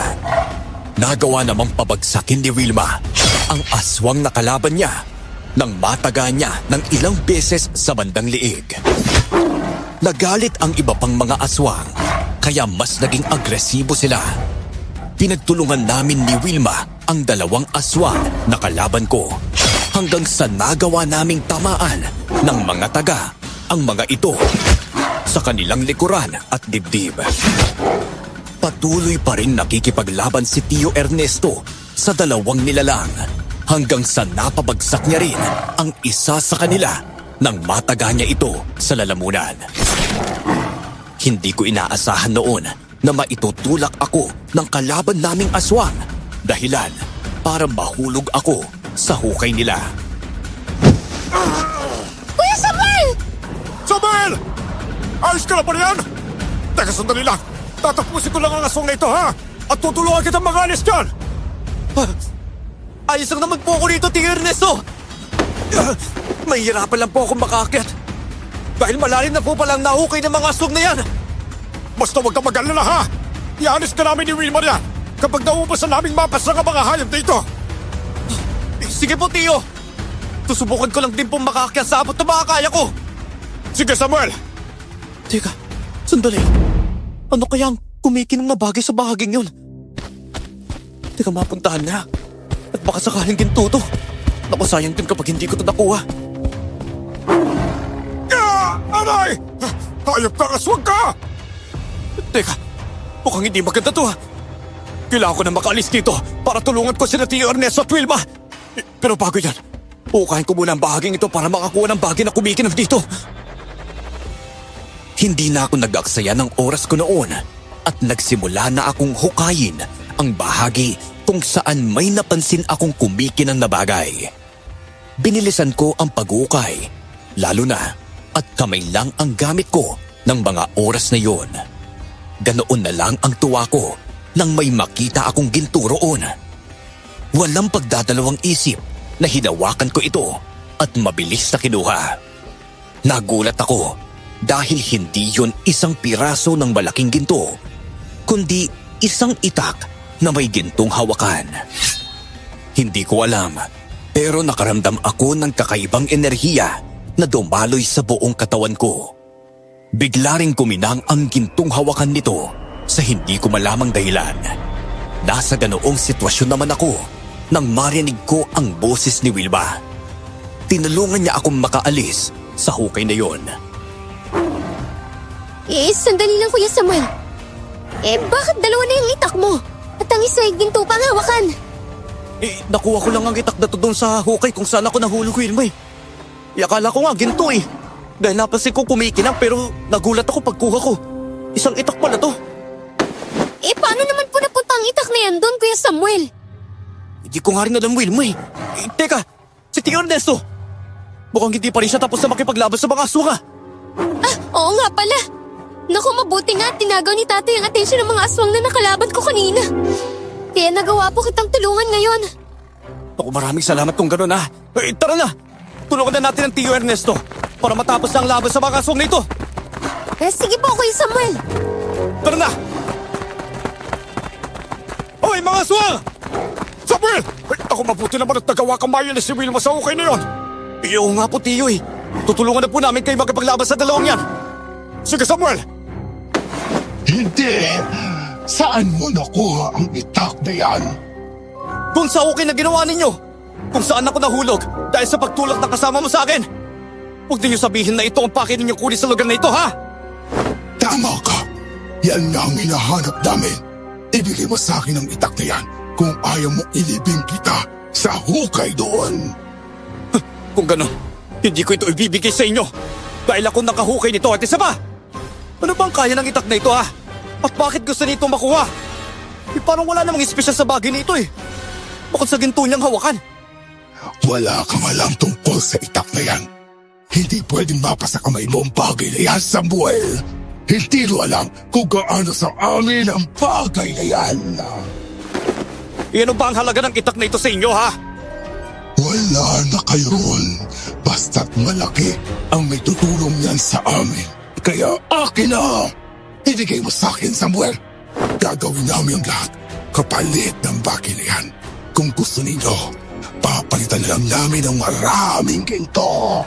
Nagawa namang pabagsakin ni Wilma ang aswang na kalaban niya nang mataga niya ng ilang beses sa bandang liig. Nagalit ang iba pang mga aswang kaya mas naging agresibo sila. Pinagtulungan namin ni Wilma ang dalawang aswang na kalaban ko hanggang sa nagawa naming tamaan ng mga taga ang mga ito sa kanilang likuran at dibdib. Patuloy pa rin nakikipaglaban si Tio Ernesto sa dalawang nilalang hanggang sa napabagsak niya rin ang isa sa kanila nang mataga niya ito sa lalamunan. Hindi ko inaasahan noon na maitutulak ako ng kalaban naming aswang, dahilan para mahulog ako sa hukay nila. Kuya Samuel! Samuel! Ayos ka na ba riyan? Teka, sandali lang. Tatapusin ko lang ang aswang na ito, ha? At tutulungan kitang mag-alis dyan! Ayos lang naman po ako dito, Tio Ernesto! Mahihirapan lang po akong makaakyat. Dahil malalim na po palang nahukay ng mga aswang na yan. Basta huwag ka mag-alala, ha? Ianis ka namin ni Wilmar yan kapag naubos na naming mapas ng mga hayop dito. Sige po, Tio. Susubukan ko lang din pong makaakyat sa abot na makakaya ko. Sige, Samuel! Teka, sandali. Ano kaya ang kumikinang na bagay sa bahaging yun? Teka, mapuntahan na. At baka sakaling ginto to. Naku, sayang din kapag hindi ko ito nakuha. Aray! Hayop ka, aswang ka! Teka, mukhang hindi maganda to ha. Kailangan ko na makaalis dito para tulungan ko sila Tio Ernesto at Wilma. Pero bago yan, ukahin ko muna ang bahaging ito para makakuha ng bagay na kumikinang dito. Hindi na ako nag-aksaya ng oras ko noon at nagsimula na akong hukayin ang bahagi kung saan may napansin akong kumikinang na bagay. Binilisan ko ang pag-ukay, lalo na at kamay lang ang gamit ko ng mga oras na yon. Ganoon na lang ang tuwa ko nang may makita akong ginto roon. Walang pagdadalawang isip na hinawakan ko ito at mabilis na kinuha. Nagulat ako dahil hindi yon isang piraso ng malaking ginto, kundi isang itak na may gintong hawakan. Hindi ko alam, pero nakaramdam ako ng kakaibang enerhiya na dumaloy sa buong katawan ko. Bigla ring kuminang ang gintong hawakan nito sa hindi ko malamang dahilan. Nasa ganoong sitwasyon naman ako nang marinig ko ang boses ni Wilma. Tinulungan niya akong makaalis sa hukay na yon. Sandali lang, Kuya Samuel. Bakit dalawa na yung itak mo? At ang isa ay ginto pang hawakan. Nakuha ko lang ang itak na to doon sa hukay kung saan ako nahulog, Wilma. Akala ko nga ginto eh. Dahil napansin ko kumikinang pero nagulat ako pagkuha ko. Isang itak pala to. Paano naman po napunta ang itak na yan doon, Kuya Samuel? Hindi ko nga rin alam, Wilma. Teka, si Tio Ernesto. Mukhang hindi pa rin siya tapos na makipaglaban sa mga aswang. Oo nga pala. Naku, mabuti nga tinagaw ni tatay ang atensyon ng mga aswang na nakalaban ko kanina. Kaya nagawa po kitang tulungan ngayon. Naku, maraming salamat kung gano'n ha. Tara na, tulungan na natin ang Tio Ernesto para matapos na ang laban sa mga aswang na ito. Sige po, Kuya Samuel. Tara na! Hoy, mga aswang! Samuel! Ako mabuti naman at nagawa kang mayo na si Wilma sa ukay na yun. Oo nga po, Tio eh. Tutulungan na po namin kayo magkapaglaban sa dalawang yan. Sige, Samuel! Hindi! Saan mo nakuha ang itak na yan? Kung sa okay na ginawa ninyo, kung saan ako nahulog dahil sa pagtulak ng kasama mo sa akin. Huwag ninyo sabihin na ito ang pake ninyong kunin sa lugar na ito, ha? Tama ka! Yan nga ang hinahanap namin. Ibigay mo sa akin ang itak na yan kung ayaw mo ilibing kita sa hukay doon. Kung gano'n, hindi ko ito ibibigay sa inyo dahil ako nakahukay nito at isa pa. Ano bang kaya ng itak na ito, ha? At bakit gusto nito makuha? Parang wala namang espesyal sa bagay nito eh. Bukod sa ginto niyang hawakan. Wala kang alam tungkol sa itak na yan. Hindi pwedeng mapasa kamay mo ang bagay na yan, Samuel. Hindi mo alam kung gaano sa amin ang bagay na yan. Ano ba ang halaga ng itak na ito sa inyo, ha? Wala na kayo ron. Basta't malaki ang may tutulong yan sa amin. Kaya akin na! Ibigay mo sa akin, Samuel. Gagawin namin ang lahat kapalit ng bagay na yan. Kung gusto ninyo, papalitan na lang namin ng maraming ginto.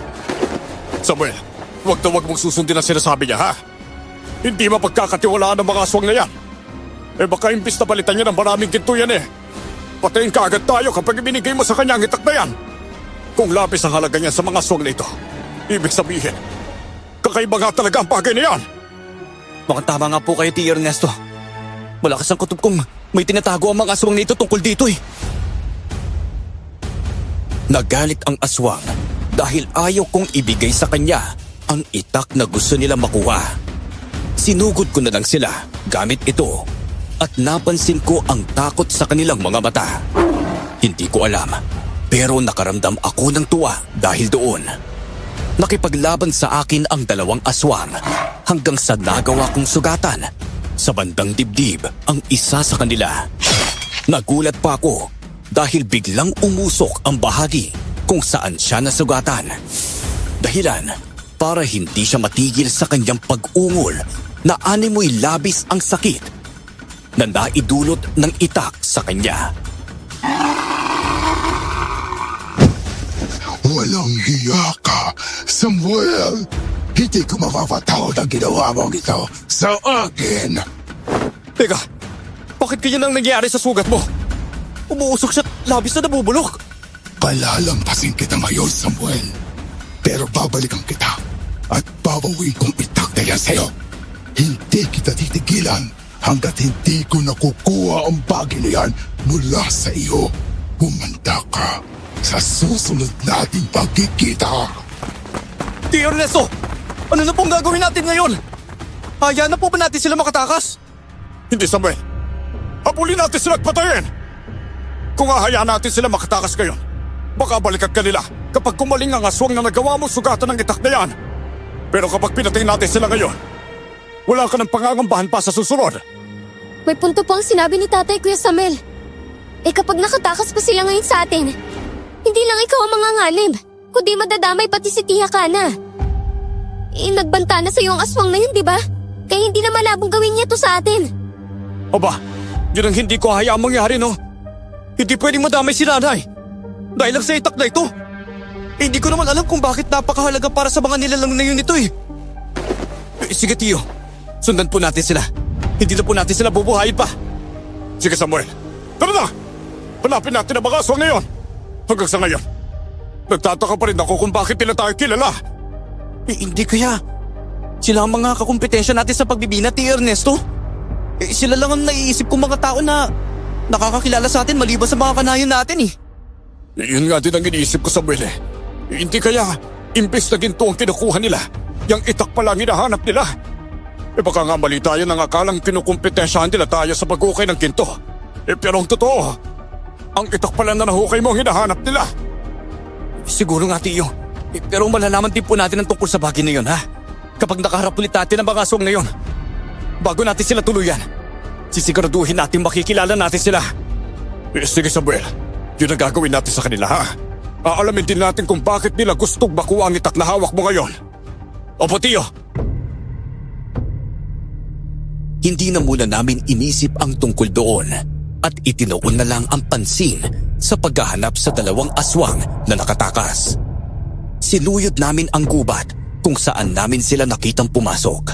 Samuel, huwag na huwag mong susundin ang sinasabi niya, ha? Hindi mapagkakatiwalaan ng mga aswang na yan. Baka imbis na palitan niya ng maraming ginto yan eh. Patayin ka agad tayo kapag ibinigay mo sa kanya ang itak na yan. Kung labis ang halaga niya sa mga aswang na ito, ibig sabihin, kakaiba nga talaga ang bagay na yan. Mukhang tama nga po kayo, Tio Ernesto. Malakas ang kutob kong may tinatago ang mga aswang nito tungkol dito eh. Nagalit ang aswang dahil ayaw kong ibigay sa kanya ang itak na gusto nila makuha. Sinugod ko na lang sila gamit ito at napansin ko ang takot sa kanilang mga mata. Hindi ko alam, pero nakaramdam ako ng tuwa dahil doon. Nakipaglaban sa akin ang dalawang aswang hanggang sa nagawa kong sugatan sa bandang dibdib ang isa sa kanila. Nagulat pa ako dahil biglang umusok ang bahagi kung saan siya nasugatan. Dahilan para hindi siya matigil sa kanyang pag-ungol na animoy labis ang sakit na naidulot ng itak sa kanya. Walang hiya ka, Samuel! Hindi ko mapapatawad ang ginawa mong ito sa akin! Teka, bakit ganyan ang nangyari sa sugat mo? Umuusok siya at labis na nabubulok. Palalampasin kita ngayon, Samuel. Pero babalikan kita at babawin kong itak na yan sa'yo. Hindi kita titigilan hanggat hindi ko nakukuha ang bagay na yan mula sa iyo. Humanda ka sa susunod nating pagkikita. Tio Ernesto, ano na pong gagawin natin ngayon? Hayaan na po ba natin sila makatakas? Hindi, Samuel. Habulin natin sila at patayin! Kung hahayaan natin sila makatakas ngayon, baka balikan ka nila kapag kumaling ang aswang na nagawa mo sugatan ng itak na yan. Pero kapag pinatay natin sila ngayon, wala ka ng pangangambahan pa sa susunod. May punto po ang sinabi ni Tatay, Kuya Samuel. Kapag nakatakas pa sila ngayon sa atin, hindi lang ikaw ang manganganib, kundi madadamay pati si Tia Kana. Nagbanta na sa iyo ang aswang na yun, di ba? Kaya hindi na malabong gawin niya to sa atin. Aba, yun ang hindi ko hayaang mangyari, no? Hindi pwedeng madamay si nanay. Dahil lang sa itak na ito. Hindi ko naman alam kung bakit napakahalaga para sa mga nilalang na yun ito eh. Sige Tio, sundan po natin sila. Hindi na po natin sila bubuhayin pa. Sige, Samuel. Tara na! Hanapin natin ang mga aswang ngayon. Hanggang sa ngayon, nagtataka pa rin ako kung bakit nila tayo kilala. Hindi kaya. Sila ang mga kakumpetensya natin sa pagbibina, Tio Ernesto. Sila lang ang naiisip kong mga tao na nakakakilala sa atin maliban sa mga kanayon natin eh. Yun nga din ang iniisip ko, Samuel eh. Hindi kaya, imbes na ginto ang kinukuha nila, yung itak pala ang hinahanap nila. Baka nga mali tayo nang akalang kinukumpetensyahan nila tayo sa pag-ukay ng ginto. Pero ang totoo, ang itak pala na nahukay mo ang hinahanap nila. Siguro nga, Tio. Pero malalaman din po natin ang tungkol sa bagay na yun, ha? Kapag nakaharap ulit natin ang mga aswang na yun. Bago natin sila tuluyan, sisiguraduhin natin makikilala natin sila. Sige, Samuel. Yun ang gagawin natin sa kanila, ha? Aalamin din natin kung bakit nila gustong makuha ang itak na hawak mo ngayon. Opo, Tio. Hindi na muna namin inisip ang tungkol doon at itinoon na lang ang pansin sa paghahanap sa dalawang aswang na nakatakas. Sinuyod namin ang gubat kung saan namin sila nakitang pumasok.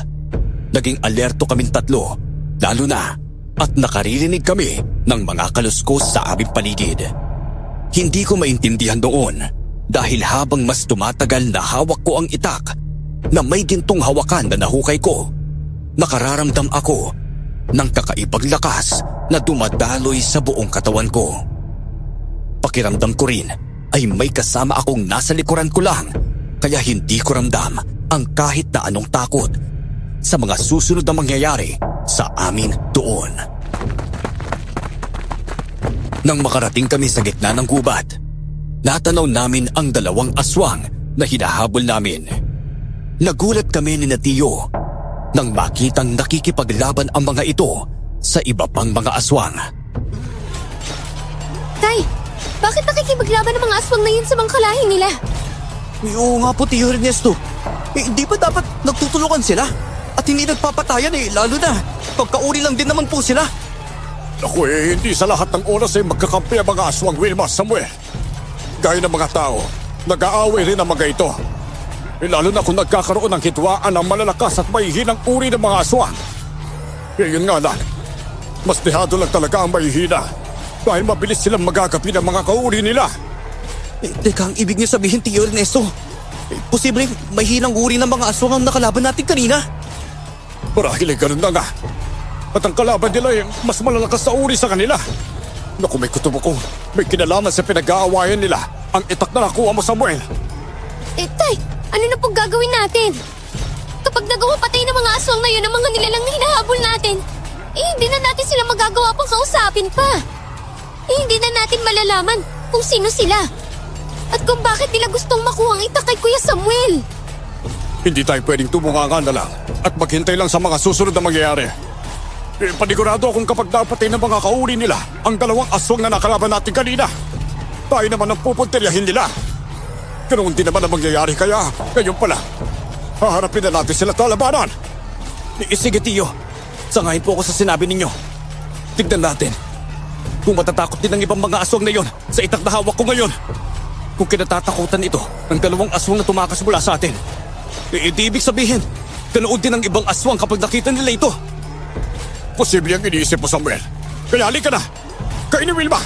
Naging alerto kaming tatlo, lalo na at nakaririnig kami ng mga kaluskos sa aming paligid. Hindi ko maintindihan doon dahil habang mas tumatagal na hawak ko ang itak na may gintong hawakan na nahukay ko, nakararamdam ako ng kakaibang lakas na dumadaloy sa buong katawan ko. Pakiramdam ko rin ay may kasama akong nasa likuran ko lang, kaya hindi ko ramdam ang kahit na anong takot sa mga susunod na mangyayari sa amin doon. Nang makarating kami sa gitna ng gubat, natanaw namin ang dalawang aswang na hinahabol namin. Nagulat kami ni Tio nang makitang nakikipaglaban ang mga ito sa iba pang mga aswang. Tay, bakit nakikipaglaban ang mga aswang na yun sa mga kalahin nila? Oo nga po, Tio Ernesto. Di ba dapat nagtutulungan sila? At hindi nagpapatayan lalo na pagkauri lang din naman po sila. Naku hindi sa lahat ng oras ay magkakampi ang mga aswang, Wilma, Samuel. Gaya ng mga tao, nag-aaway rin ang mga ito. Lalo na kung nagkakaroon ng hitwaan ng malalakas at mahihinang uri ng mga aswang. Yun nga lang, mas dehado lang talaga ang mahihina dahil mabilis silang magagapi ng mga kauri nila. Teka, ang ibig niyo sabihin, Tio Ernesto, posibleng may hinang uri ng mga aswang ang nakalaban natin kanina? Marahil ay ganun na nga. At ang kalaban nila ay mas malalakas sa uri sa kanila. Naku, may kutubo ko. May kinalaman sa pinag-aawayan nila. Ang itak na nakuha mo, Samuel. Tay, ano na pong gagawin natin? Kapag nagawa patay ng mga aswang na yun ang mga nilalang na hinahabol natin, hindi na natin sila magagawa pang kausapin pa. Hindi na natin malalaman kung sino sila. At kung bakit nila gustong makuha ang itak kay Kuya Samuel. Hindi tayo pwedeng tumunganga na lang at maghintay lang sa mga susunod na mangyayari. Panigurado akong kapag napatay ng mga kauri nila ang dalawang aswang na nakalaban natin kanina, tayo naman ang pupuntiryahin nila. Ganoon din naman ang mangyayari kaya ngayon pala, haharapin na natin sila talabanan. Sige, Tiyo. Sangayin po ako sa sinabi ninyo. Tignan natin. Kung matatakot din ang ibang mga aswang na yon sa itak na hawak ko ngayon. Kung kinatatakutan ito ng dalawang aswang na tumakas mula sa atin, di ibig sabihin, ganoon din ang ibang aswang kapag nakita nila ito. Posible ang iniisip mo, Samuel. Kaya halika na. Kainin Wilma.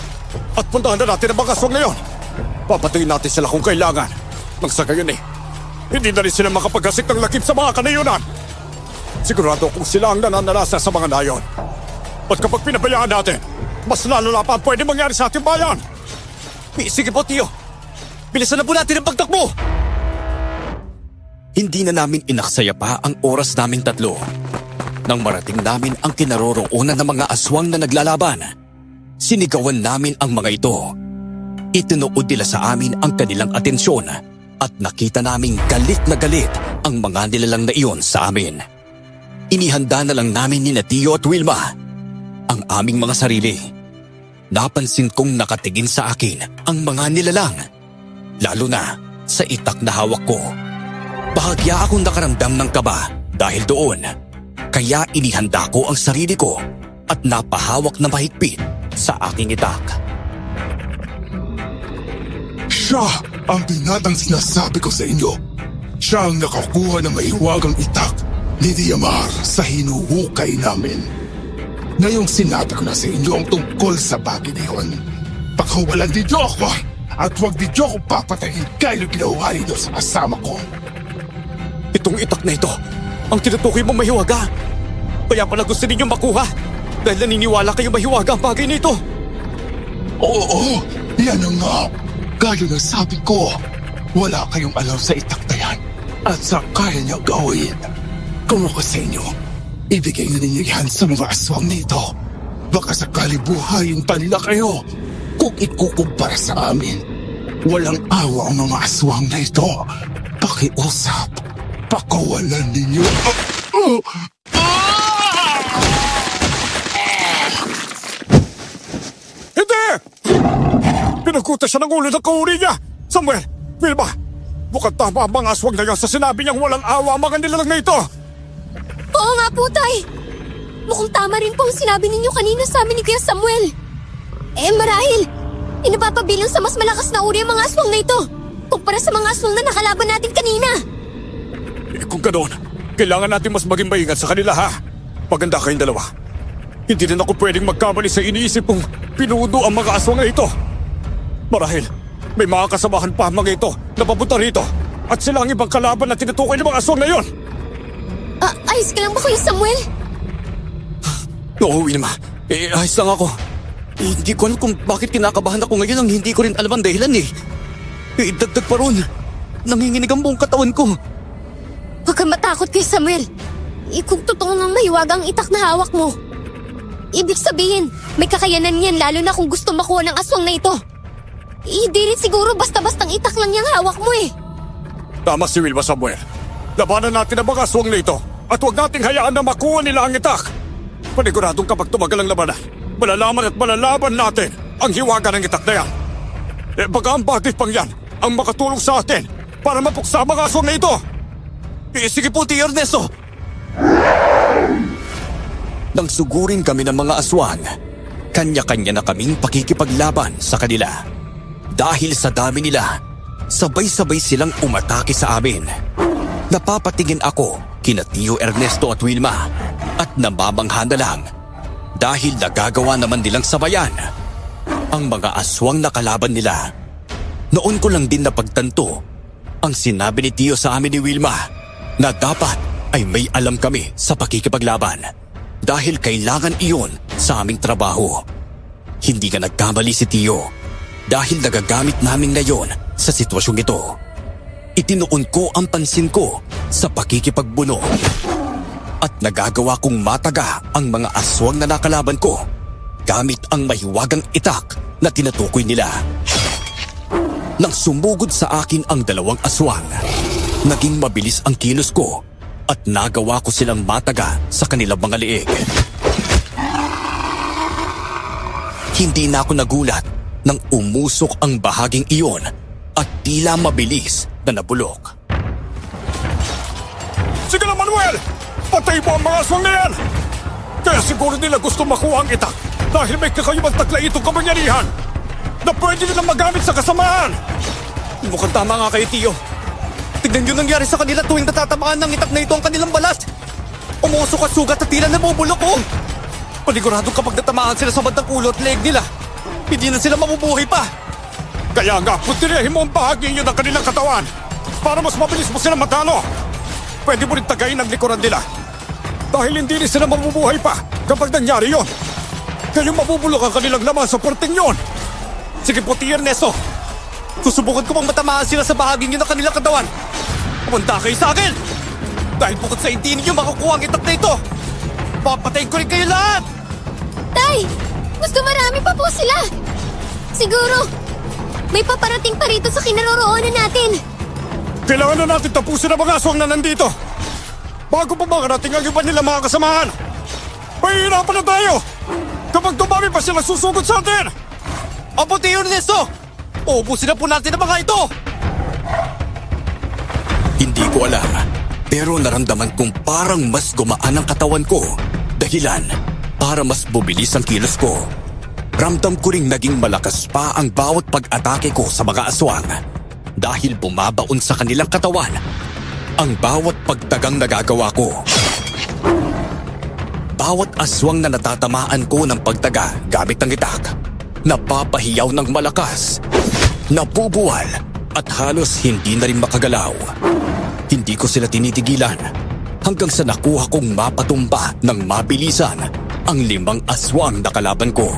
At puntahan na natin ang mga aswang na yon. Papatayin natin sila kung kailangan. Nang sa gayon hindi na rin sila makapaghasik ng lakip sa mga kanayunan. Sigurado kung sila ang nananalasa sa mga nayon. At kapag pinabayaan natin, mas lalala pa ang pwede mangyari sa ating bayan. Sige po, Tiyo. Bilisan na po natin ang pagtakbo. Hindi na namin inaksaya pa ang oras namin tatlo. Nang marating namin ang kinaroroonan ng mga aswang na naglalaban, sinigawan namin ang mga ito. Itinuod nila sa amin ang kanilang atensyon at nakita naming galit na galit ang mga nilalang na iyon sa amin. Inihanda na lang namin ni Tiyo at Wilma ang aming mga sarili. Napansin kong nakatingin sa akin ang mga nilalang, lalo na sa itak na hawak ko. Bahagya akong nakaramdam ng kaba dahil doon. Kaya inihanda ko ang sarili ko at napahawak na mahigpit sa aking itak. Siya ang binatang sinasabi ko sa inyo. Siya ang nakakuha ng mahiwagang itak ni Diamar sa hinuhukay namin. Ngayong sinabi ko na sa inyo ang tungkol sa bagay na yun, pakawalan ninyo ako at huwag ninyo ako papatayin gaya ng ginawa ninyo sa kasama ko. Itong itak na ito ang tinutukoy mong mahiwaga. Kaya pala gusto ninyo makuha dahil naniniwala kayo mahiwaga ang bagay nito. Oo, yan ang nga. Gaya ng sabi ko, wala kayong alam sa itak na yan at sa kaya niya gawin. Kung ako sa inyo, ibigay na ninyo yan sa mga aswang nito. Baka sakali buhayin pa nila kayo kung ikukumpara sa amin. Walang awa ang mga aswang na ito. Pakiusap, pakawalan ninyo. Hindi! Pinagutas siya ng ulo ng kauri niya! Samuel! Wilma! Mukhang tama ang mga aswang na yan sa sinabi niyang walang awa ang mga nilalang na ito! Oo nga po, Tay. Mukhang tama rin po ang sinabi ninyo kanina sa amin ni Kuya Samuel. Marahil, inapapabilang sa mas malakas na uri ang mga aswang na ito kumpara sa mga aswang na nakalaban natin kanina. Kung ganoon, kailangan natin mas maging maingat sa kanila, ha? Maganda kayong dalawa. Hindi rin ako pwedeng magkamali sa iniisip kong pinudo ang mga aswang na ito. Marahil, may mga kasamahan pa ang mga ito na papunta rito at sila ang ibang kalaban na tinutukoy ng mga aswang na yon. Ayos ka lang ba, Kuya Samuel? Oo, Wilma. Ayos lang ako. Hindi ko alam kung bakit kinakabahan ako ngayon ang hindi ko rin alam ang dahilan eh. Dagdag pa ron. Nanginginig ang buong katawan ko. Huwag kang matakot, Kuya Samuel. Kung totoo nang mahiwaga ang itak na hawak mo, ibig sabihin, may kakayanan yan lalo na kung gusto makuha ng aswang na ito. Hindi rin siguro basta-bastang itak lang yung hawak mo eh. Tama si Wilma, Samuel. Labanan natin ang mga aswang na ito at huwag nating hayaan na makuha nila ang itak. Paniguradong kapag tumagal ang labanan, malalaman at malalaban natin ang hiwaga ng itak na yan. Baka ang bagay pang yan ang makatulong sa atin para mapuksa ang mga aswang na ito. Sige po, Tiyo Ernesto. Nang sugurin kami ng mga aswang, kanya-kanya na kaming pakikipaglaban sa kanila. Dahil sa dami nila, sabay-sabay silang umatake sa amin. Napapatingin ako kina Tiyo Ernesto at Wilma at namamangha na lang dahil nagagawa naman nilang sabayan ang mga aswang na kalaban nila. Noon ko lang din napagtanto ang sinabi ni Tiyo sa amin ni Wilma na dapat ay may alam kami sa pakikipaglaban dahil kailangan iyon sa aming trabaho. Hindi ka nagkamali si Tio dahil nagagamit namin ngayon sa sitwasyong ito. Itinuon ko ang pansin ko sa pakikipagbuno at nagagawa kong mataga ang mga aswang na nakalaban ko gamit ang mahiwagang itak na tinutukoy nila. Nang sumugod sa akin ang dalawang aswang, naging mabilis ang kilos ko at nagawa ko silang mataga sa kanilang mga liig. Hindi na ako nagulat nang umusok ang bahaging iyon at tila mabilis na nabulok. Sige na, Manuel! Patay mo ang mga aswang na yan! Kaya siguro nila gusto makuha ang itak dahil may kakayumang tagla itong kamangyarihan na pwede nilang magamit sa kasamaan! Mukhang tama nga kayo, Tio. Tignan niyo nangyari sa kanila tuwing natatamaan ng itak na ito ang kanilang balas. Umusok at sugat at tila nabubulok, oh! Paniguradong kapag natamaan sila sa bandang ulo at leeg nila, hindi na sila mabubuhay pa. Kaya nga, putirihin mo ang bahagi yun ng kanilang katawan para mas mabilis mo sila matalo. Pwede mo rin tagayin ang likuran nila dahil hindi rin sila mabubuhay pa kapag nangyari yun. Kayong mabubulok ang kanilang laman sa porting yun. Sige po, Tio Ernesto. Susubukan ko pang matamaan sila sa bahaging yun ng kanilang katawan. Kumanda kayo sa akin! Dahil bukod sa hindi ninyo makukuha ang itak na ito, papatayin ko rin kayo lahat! Tay! Gusto marami pa po sila! Siguro, may paparating pa rito sa kinaroroonan natin. Kailangan na natin tapusin ang mga aswang na nandito bago pa makarating ang iba nila mga kasamahan. Pahihirapan na tayo kapag dumami pa sila susugod sa atin. Opo, Tio Ernesto! Uubusin na po natin ang mga ito! Hindi ko alam, pero naramdaman kong parang mas gumaan ang katawan ko. Dahilan para mas bubilis ang kilos ko. Ramdam ko ring naging malakas pa ang bawat pag-atake ko sa mga aswang dahil bumabaon sa kanilang katawan ang bawat pagtagang nagagawa ko. Bawat aswang na natatamaan ko ng pagtaga gamit ng itak, napapahiyaw ng malakas, nabubuwal at halos hindi na rin makagalaw. Hindi ko sila tinitigilan hanggang sa nakuha kong mapatumba ng mabilisan ang 5 aswang na kalaban ko.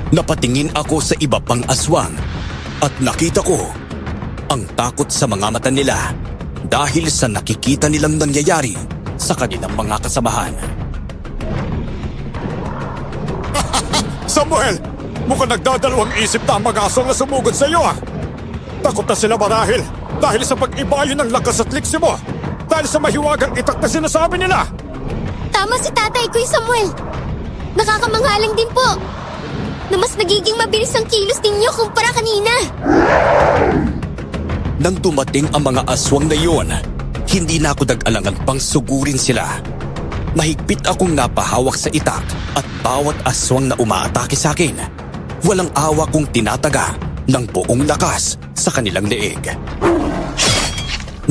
Napatingin ako sa iba pang aswang at nakita ko ang takot sa mga mata nila dahil sa nakikita nilang nangyayari sa kanilang mga kasamahan. Samuel, mukhang nagdadalawang isip na ang mga aswang na sumugod sa iyo. Takot na sila marahil dahil sa pag-ibayo ng lakas at liksi mo dahil sa mahiwagang itak na sinasabi nila. Tama si Tatay Kuya Samuel. Nakakamanghalang din po na mas nagiging mabilis ang kilos ninyo kumpara kanina. Nang dumating ang mga aswang na iyon, hindi na ako nag-alangan pang sugurin sila. Mahigpit akong napahawak sa itak at bawat aswang na umaatake sa akin, walang awa kong tinataga ng buong lakas sa kanilang leeg.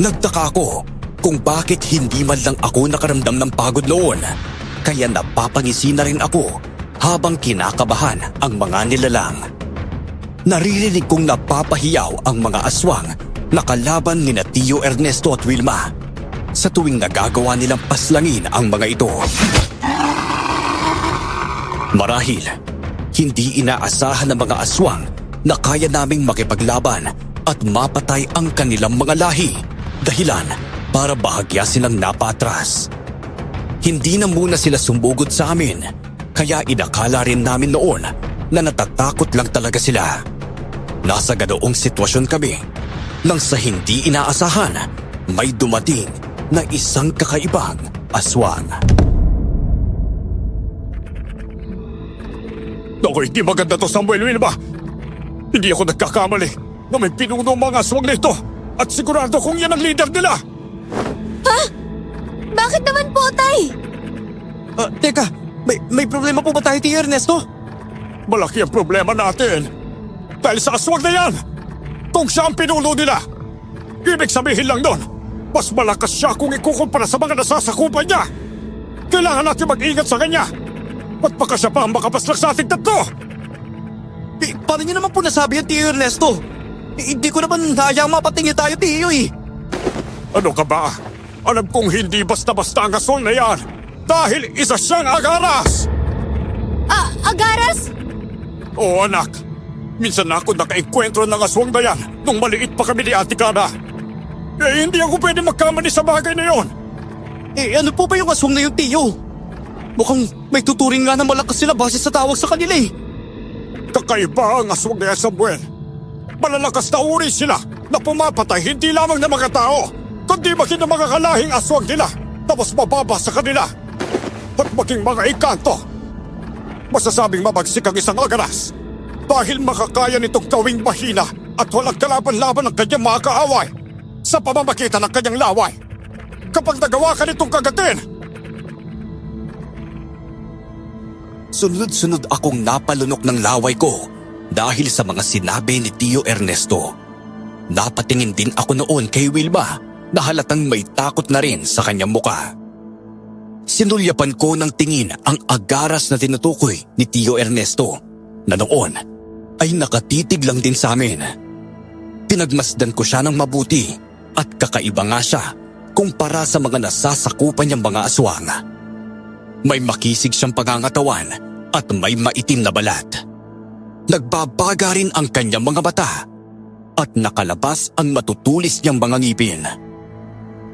Nagtaka ako kung bakit hindi man lang ako nakaramdam ng pagod noon, kaya napapangisi na rin ako habang kinakabahan ang mga nilalang. Naririnig kong napapahiyaw ang mga aswang na kalaban ni Tio Ernesto at Wilma sa tuwing nagagawa nilang paslangin ang mga ito. Marahil, hindi inaasahan ng mga aswang na kaya naming makipaglaban at mapatay ang kanilang mga lahi, dahilan para bahagya silang napaatras. Hindi na muna sila sumugod sa amin, kaya inakala rin namin noon na natatakot lang talaga sila. Nasa ganoong sitwasyon kami nang sa hindi inaasahan may dumating na isang kakaibang aswang. Naku, hindi maganda to, Samuel, Wilma. Hindi ako nagkakamali na may pinuno ang mga aswang na ito at sigurado kong yan ang leader nila. Ha? Bakit naman po, Tay? Teka, may problema po ba tayo, Tio Ernesto? Malaki ang problema natin dahil sa aswang na yan. Kung siya ang pinuno nila, ibig sabihin lang nun, mas malakas siya kung ikukumpara sa mga nasasakupan niya. Kailangan natin mag-ingat sa kanya. At baka siya pa ang makapaslak sa ating tatlo. Paano niyo naman po nasabi yan, Tio Ernesto? Hindi ko naman hayang mapatingin tayo, Tio, eh. Ano ka ba? Alam kong hindi basta-basta ang aswang na yan. Dahil isa siyang agaras! Agaras? Oo anak, minsan ako nakaengkwentro ng aswang na yan nung maliit pa kami ni Ate Cara. Eh hindi ako pwede magkamali sa bagay na yon. Ano po ba yung aswang na yung Tiyo? Mukhang may tuturing nga na malakas sila base sa tawag sa kanila eh. Kakaiba ang aswang na yan, Samuel. Malalakas na uri sila na pumapatay hindi lamang ng mga tao, kundi maging ng mga kalahing aswang nila tapos mababa sa kanila. At maging mga ikanto. Masasabing mabagsik ang isang agaras dahil makakaya nitong gawing mahina at walang kalaban-laban ng kanyang mga kaaway sa pamamagitan ng kanyang laway. Kapag nagawa ka nitong kagatin, Sunod-sunod akong napalunok ng laway ko dahil sa mga sinabi ni Tio Ernesto. Napatingin din ako noon kay Wilma na halatang may takot na rin sa kanyang muka. Sinulyapan ko ng tingin ang agaras na tinutukoy ni Tio Ernesto na noon ay nakatitig lang din sa amin. Pinagmasdan ko siya ng mabuti at kakaiba nga siya kumpara sa mga nasasakupan niyang mga aswang. May makisig siyang pangangatawan at may maitim na balat. Nagbabaga rin ang kanyang mga mata at nakalabas ang matutulis niyang mga ngipin.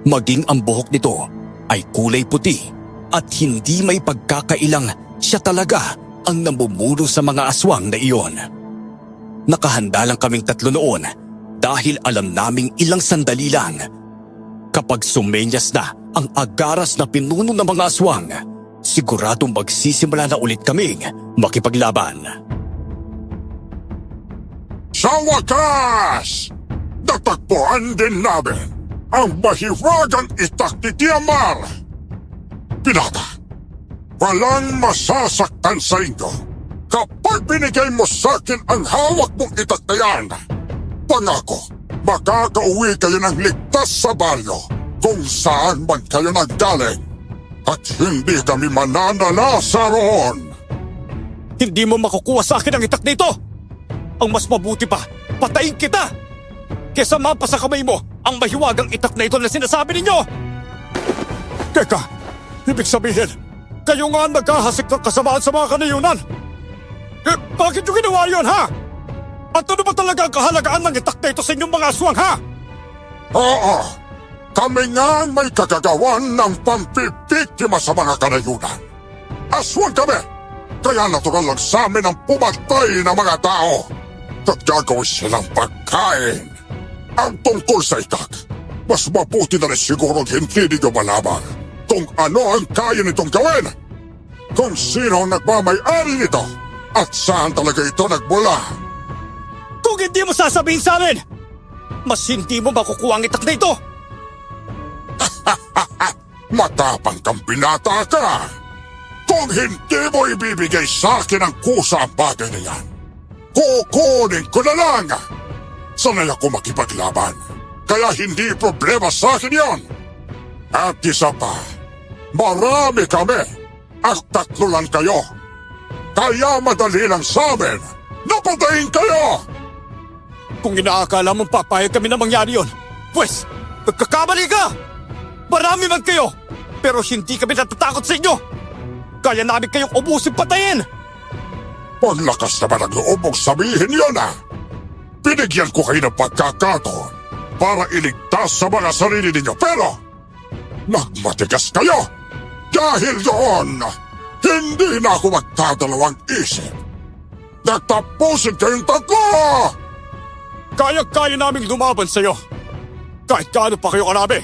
Maging ang buhok nito ay kulay puti at hindi may pagkakailang siya talaga ang namumuno sa mga aswang na iyon. Nakahanda lang kaming tatlo noon dahil alam naming ilang sandali lang. Kapag sumenyas na ang agaras na pinuno ng mga aswang, siguradong magsisimula na ulit kaming makipaglaban. Sa wakas, natagpuan din namin ang mahiwagang itak ni Tiamar. Pinata, walang masasaktan sa inyo kapag binigay mo sa akin ang hawak mong itak na yan. Pangako, makakauwi kayo ng ligtas sa baryo kung saan man kayo naggaling at hindi kami mananalasa roon. hindi mo makukuha sa akin ang itak nito. Ang mas mabuti pa, patayin kita! Kesa mapa sa kamay mo ang mahiwagang itak na ito na sinasabi ninyo! Teka, ibig sabihin, kayo nga ang nagkahasik ng kasamaan sa mga kanayunan! Eh, bakit nyo ginawa yun, ha? At ano ba talaga ang kahalagaan ng itak na ito sa inyong mga aswang, ha? Oo, kami nga may kagagawan ng pampipiktima sa mga kanayunan. Aswang kami, kaya natural lang sa amin ang pumatay ng mga tao at gagawin silang pagkain. Ang tungkol sa itak, mas mabuti na rin siguro hindi ninyo malaman kung ano ang kaya nitong gawin, kung sino ang nagmamay-ari nito at saan talaga ito nagmula. Kung hindi mo sasabihin sa amin, mas hindi mo makukuha ang itak na ito! Matapang kang binata ka! Kung hindi mo ibibigay sa akin ang kusa ang bagay na yan, kukunin ko na lang! Sanay ako makipaglaban, kaya hindi problema sa akin yon. At isa pa, marami kami at tatlo lang kayo. Kaya madali lang sa amin na patayin kayo! Kung inaakala mong papayag kami na mangyari yun, pwes, nagkakamali ka! Marami man kayo, pero hindi kami natatakot sa inyo! Kaya namin kayong ubusin patayin! Paglakas naman ang loob mong sabihin yun ah! Binigyan ko kayo ng pagkakataon para iligtas sa mga sarili ninyo, pero nagmatigas kayo! Dahil doon, hindi na ako magdadalawang isip. Nagtapusin kayong tatlo! Kaya-kaya naming lumaban sa'yo. Kahit gaano pa kayo karami.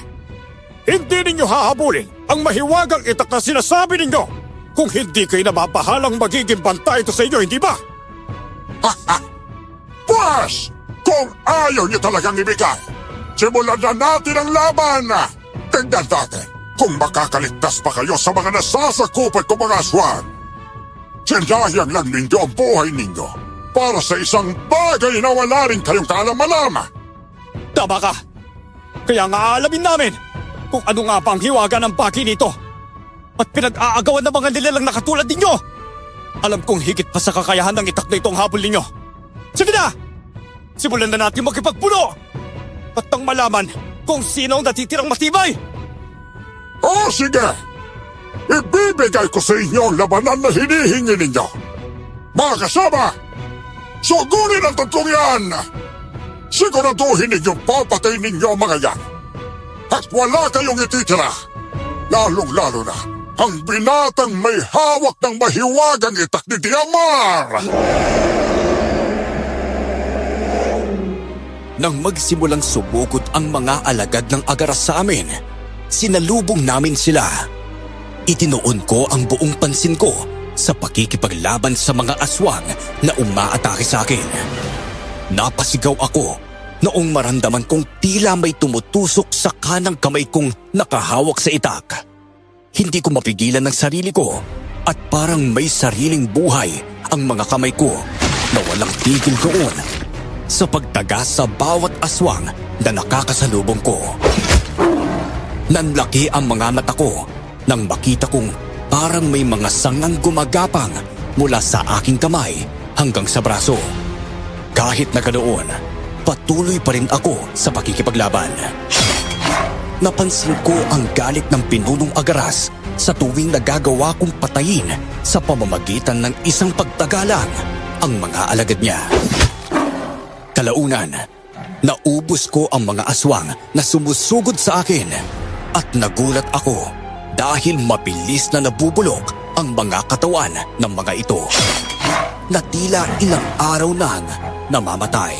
Hindi ninyo hahabulin ang mahiwagang itak na sinasabi ninyo kung hindi kayo nababahalang magiging banta ito sa inyo, hindi ba? Pues, kung ayaw niyo talagang ibigay, simulan na natin ang laban! Tingnan natin kung makakaligtas pa kayo sa mga nasasakupan kong mga aswang. Sinayang lang ninyo ang buhay ninyo para sa isang bagay na wala rin kayong kaalam-alam. Tama ka. Kaya nga alamin namin kung ano nga pa ang hiwaga ng baki nito at pinag-aagawan ng mga nilalang na katulad ninyo. Alam kong higit pa sa kakayahan ng itak na itong habol ninyo. Sige na! Simulan na natin makipagpuno! At nang malaman kung sino ang natitirang matibay! O sige! ibibigay ko sa inyo ang labanan na hinihingi ninyo. Mga kasama, sugurin ang tatlong yan! Siguraduhin ninyong papatay ninyo ang mga yan. At wala kayong ititira. Lalong-lalo na ang binatang may hawak ng mahiwagang itak ni Tiamar! Nang magsimulang sumugod ang mga alagad ng agaras sa amin, sinalubong namin sila. Itinuon ko ang buong pansin ko sa pakikipaglaban sa mga aswang na umaatake sa akin. Napasigaw ako noong maramdaman kong tila may tumutusok sa kanang kamay kong nakahawak sa itak. Hindi ko mapigilan ng sarili ko at parang may sariling buhay ang mga kamay ko na walang tigil doon sa pagtaga sa bawat aswang na nakakasalubong ko. Nanlaki ang mga mata ko nang makita kong parang may mga sangang gumagapang mula sa aking kamay hanggang sa braso. Kahit na ganoon, patuloy pa rin ako sa pakikipaglaban. Napansin ko ang galit ng pinunong agaras sa tuwing nagagawa kong patayin sa pamamagitan ng isang pagtagalang ang mga alagad niya. Kalaunan, naubos ko ang mga aswang na sumusugod sa akin at nagulat ako dahil mabilis na nabubulok ang mga katawan ng mga ito na tila ilang araw nang namamatay.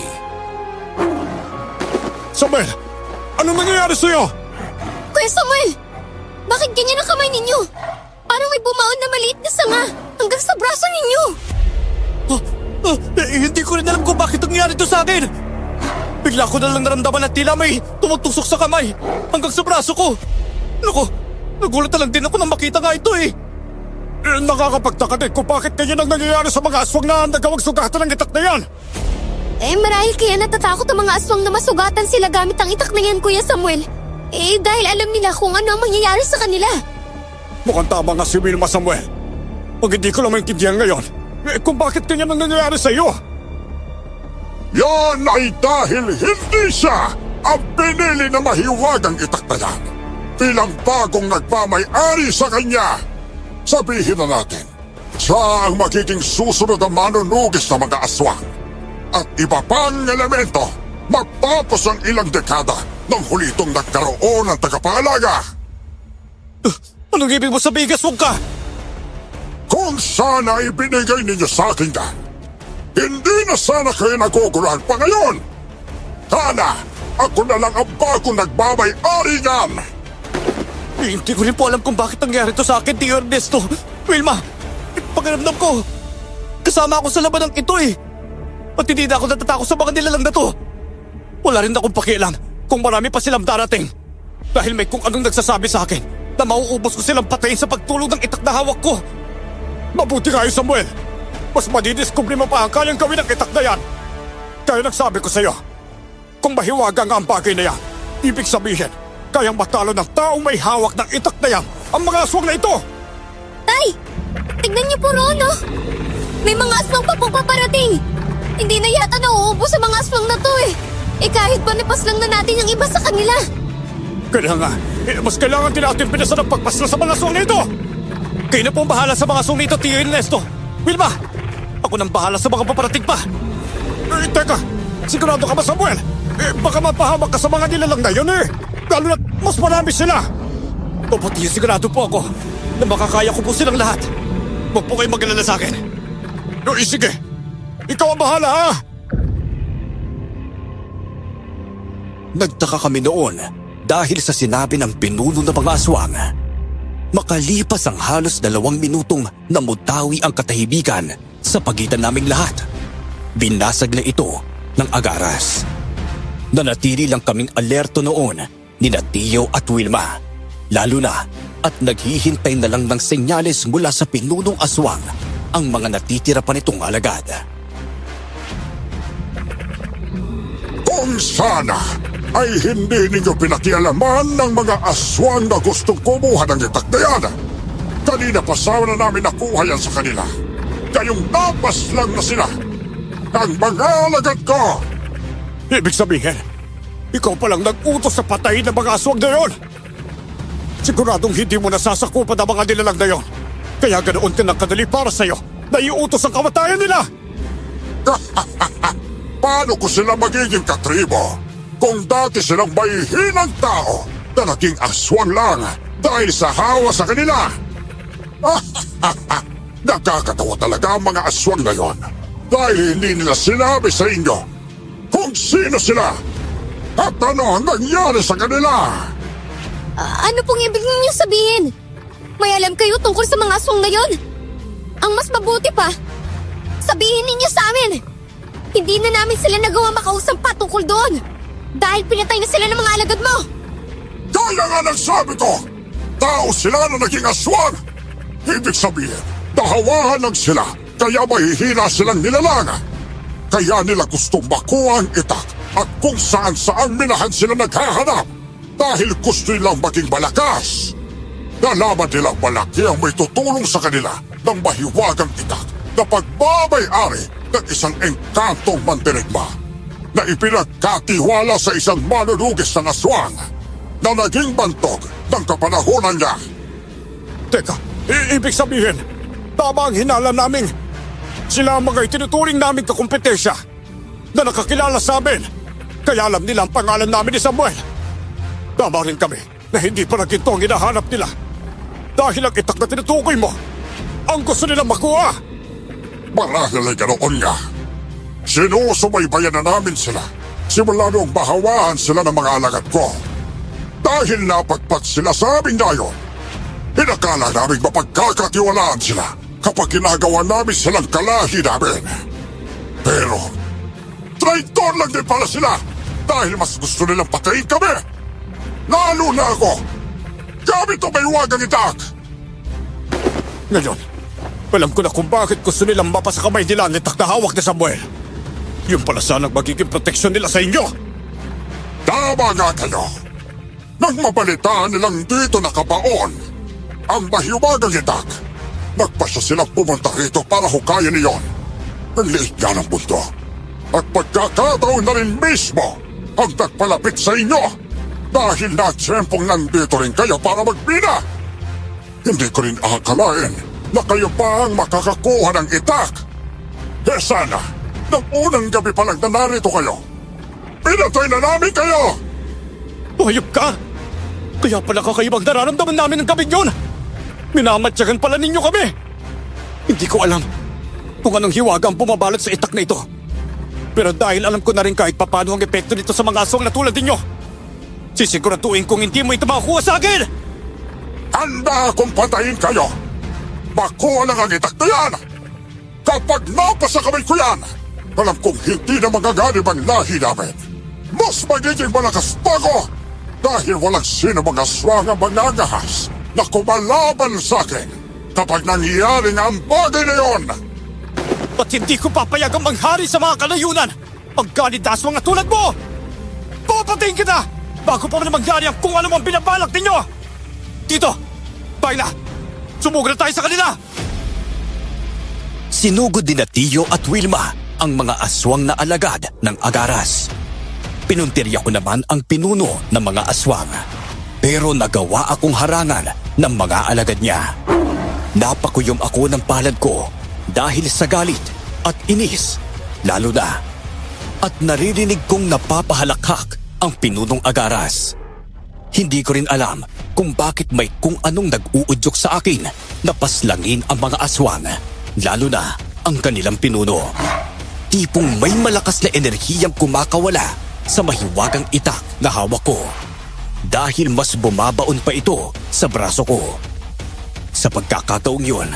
Samuel! Anong nangyayari sa'yo? Kuya Samuel! Bakit ganyan ang kamay ninyo? Parang may bumaon na maliit na sanga hanggang sa braso ninyo. Hindi ko rin alam kung bakit nangyari ito sa akin. Bigla ko na lang naramdaman na tila may tumutusok sa kamay hanggang sa braso ko. Naku, nagulat na lang din ako nang makita nga ito eh. Nakakapagtaka din kung bakit ganyan ang nangyayari sa mga aswang na nagawang sugatan ng itak na yan. Marahil kaya natatakot ang mga aswang na masugatan sila gamit ang itak na yan, Kuya Samuel. Dahil alam nila kung ano ang mangyayari sa kanila. Mukhang tama nga si Wilma, Samuel. Pag hindi ko lang maintindihan ngayon, kung bakit ganyan ang nangyayari sa iyo. Yan ay dahil hindi siya ang pinili na mahiwagang itak na yan. Bilang bagong nagmamay-ari sa kanya, sabihin na natin, siya ang magiging susunod na manunugis ng mga aswang. At iba pang elemento, matapos ang ilang dekada nang huli itong nagkaroon ng tagapangalaga. Anong ibig mo sabihin, gaswag ka? Kung sana ibinigay ninyo sa akin yan, hindi na sana kayo naguguluhan pa ngayon. Sana ako na lang ang bagong nagmamay-ari niyan. Hindi ko rin po alam kung bakit nangyari ito sa akin, Tio Ernesto. Wilma, pagkaramdam ko, kasama ako sa labanang ito eh. At hindi na ako natatakot sa mga nilalang na to. Wala rin akong pakialam kung marami pa silang darating. Dahil may kung anong nagsasabi sa akin na mauubos ko silang patayin sa pagtulog ng itak na hawak ko. Mabuti kayo, Samuel. Mas madidiskubre mo pa ang kayang gawin ng itak na yan. Kaya nagsabi ko sa iyo, kung mahiwaga nga ang bagay na yan, ibig sabihin, kayang matalo ng taong may hawak ng itak na yan ang mga aswang na ito. Tay! Tignan niyo po roon, no? May mga aswang pa pong paparating. Hindi na yata nauubos sa mga aswang na to eh. Kahit pa napas lang na natin ang iba sa kanila. Kaya nga, mas kailangan din natin pinasan ang pagpasla sa mga aswang na ito. Kayo na pong bahala sa mga aswang na ito, Tio Ernesto. Wilma, ako nang bahala sa mga paparating pa. Teka, sigurado ka ba, Samuel? Baka mapahamak ka sa mga nilalang na yun eh. Lalo na't mas marami sila. Opo, Tio, sigurado po ako na makakaya ko po silang lahat. Huwag po kayo mag-alala sa akin. Sige, ikaw ang bahala ha. Nagtaka kami noon dahil sa sinabi ng pinuno ng mga aswang. Makalipas ang halos 2 minutong namutawi ang katahimikan sa pagitan naming lahat. Binasag na ito ng agaras. Nanatili lang kaming alerto noon ni Tio at Wilma. Lalo na at naghihintay na lang ng senyales mula sa pinunong aswang ang mga natitira pa nitong alagad. Kung sana ay hindi ninyo pinakialaman ng mga aswang na gustong kumuha ng itak na yan. Kanina pa sana namin nakuha yan sa kanila. Kayong napas lang na sila. Ang mga alagad ko. Ibig sabihin, ikaw palang nag-utos sa patayin ng mga aswang na yun. Siguradong hindi mo nasasakupan ang mga nilalang na yon. Kaya ganoon ka ng kadali para sa'yo na iutos ang kamatayan nila. Paano ko sila magiging katribo kung dati silang mahihinang tao na naging aswang lang dahil sa hawa sa kanila? Nakakatawa talaga ang mga aswang na yon dahil hindi nila sinabi sa inyo kung sino sila at ano ang nangyari sa kanila. Ano pong ibig ninyo sabihin? May alam kayo tungkol sa mga aswang na yon? Ang mas mabuti pa, sabihin ninyo sa amin. Hindi na namin sila nagawa makausap pa tungkol doon dahil pinatay na sila ng mga alagad mo. Kaya nga nagsabi ko, tao sila na naging aswang. Ibig sabihin, nahawahan lang sila kaya mahihina silang nilalang. Kaya nila gustong makuha ang itak at kung saan minahan sila naghahanap dahil gusto nilang maging malakas. Nalaman nilang malaki ang may tutulong sa kanila ng mahiwagang itak na pagbabay-ari ng isang engkantong mandirigma na ipinagkatiwala sa isang manunugis na aswang na naging bantog ng kapanahonan niya. Teka, ibig sabihin, tama ang hinala namin. Sila ang mga itinuturing namin kakumpetensya na nakakilala sa amin. Kaya alam nila ang pangalan namin ni Samuel. Tama rin kami na hindi pa na ginto ang hinahanap nila. Dahil ang itak na tinutukoy mo, ang gusto nilang makuha. Marahil ay ganoon nga. Sinusubaybayan na namin sila simula noong mahawahan sila ng mga alagad ko. Dahil napagpat sila sa aming dayon, inakala namin mapagkakatiwalaan sila kapag ginagawa namin silang kalahi namin. Pero, traitor lang din pala sila dahil mas gusto nilang patayin kami. Lalo na ako, gamit ang maywagang itak. Ngayon, alam ko na kung bakit gusto nilang mapasa kamay nila ang itak na hawak ni Samuel. Yung pala sanang magiging proteksyon nila sa inyo. Tama nga kayo. Nang mabalitaan nilang dito nakabaon ang mahiwagang itak, nagpasya silang pumunta rito para hukayin niyon. Ang liit nga ng mundo. At pagkakataon na rin mismo ang nagpalapit sa inyo dahil na-tiyempong nandito rin kayo para magbina. Hindi ko rin akalain na kayo pa ang makakakuha ng itak. Eh sana, nang unang gabi pa lang na narito kayo, pinatay na namin kayo! Hayop ka! Kaya pala kakaibang nararamdaman namin ng gabing yun! Minamatyagan pala ninyo kami! Hindi ko alam kung anong hiwaga ang bumabalot sa itak na ito. Pero dahil alam ko na rin kahit papano ang epekto nito sa mga aswang na tulad ninyo, sisiguraduhin kong hindi mo ito makakuha sa akin! Handa akong patayin kayo! Makuha lang ang itak na yan! Kapag napasa kamay ko yan, alam kong hindi na magaganib ang lahi namin. Mas magiging malakas pa ako dahil walang sino mga aswang ang mangangahas na kumalaban sa akin kapag nangyayari nga ang bagay na yon. Ba't hindi ko papayagang manghari sa mga kalayunan ang ganit na aswang na tulad mo? Papatayin kita bago pa man mangyari ang kung ano mang binabalak ninyo! Dito! Bayla! Sumugod na tayo sa kanila! Sinugod din na Tio at Wilma ang mga aswang na alagad ng Agaras. Pinuntirya ko naman ang pinuno ng mga aswang. Pero nagawa akong harangan ng mga alagad niya. Napakuyom ako ng palad ko dahil sa galit at inis, lalo na. At naririnig kong napapahalakhak ang pinunong Agaras. Hindi ko rin alam kung bakit may kung anong nag-uudyok sa akin na paslangin ang mga aswang, lalo na ang kanilang pinuno. Tipong may malakas na enerhiyang kumakawala sa mahiwagang itak na hawak ko. Dahil mas bumabaon pa ito sa braso ko. Sa pagkakataong yun,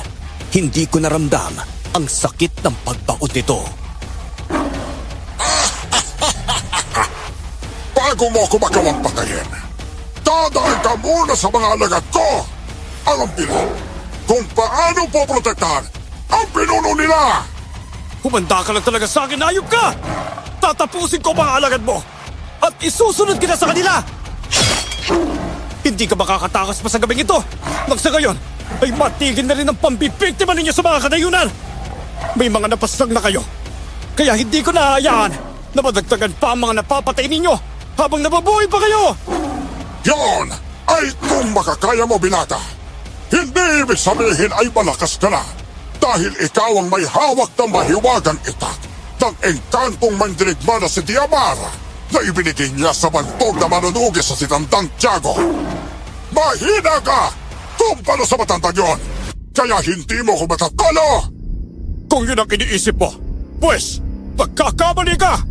hindi ko naramdam ang sakit ng pagbaon nito. Bago mo ako magawang patayin, dadaan ka muna sa mga alagad ko. Alam nila kung paano poprotektahan ang pinuno nila. Humanda ka lang talaga sa akin, ayop ka! Tatapusin ko mga alagad mo at isusunod kita sa kanila! Hindi ka makakatakas pa sa gabing ito nang sa gayon ay matigil na rin ang pambibiktima ninyo sa mga kadayunan! May mga napaslang na kayo, kaya hindi ko nahahayaan na madagdagan pa ang mga napapatay ninyo habang nababuhay pa kayo! Yon ay kung makakaya mo, binata. Hindi ibig sabihin ay malakas ka na dahil ikaw ang may hawak ng mahiwagang itak ng engkantong mandirigma na si Diamar na ibinigay niya sa bantog na manunugi sa sitandang Tiago. Mahina ka kumpara sa matandang yon, kaya hindi mo ko matatalo. Kung yun ang iniisip mo, pues, magkakamali ka!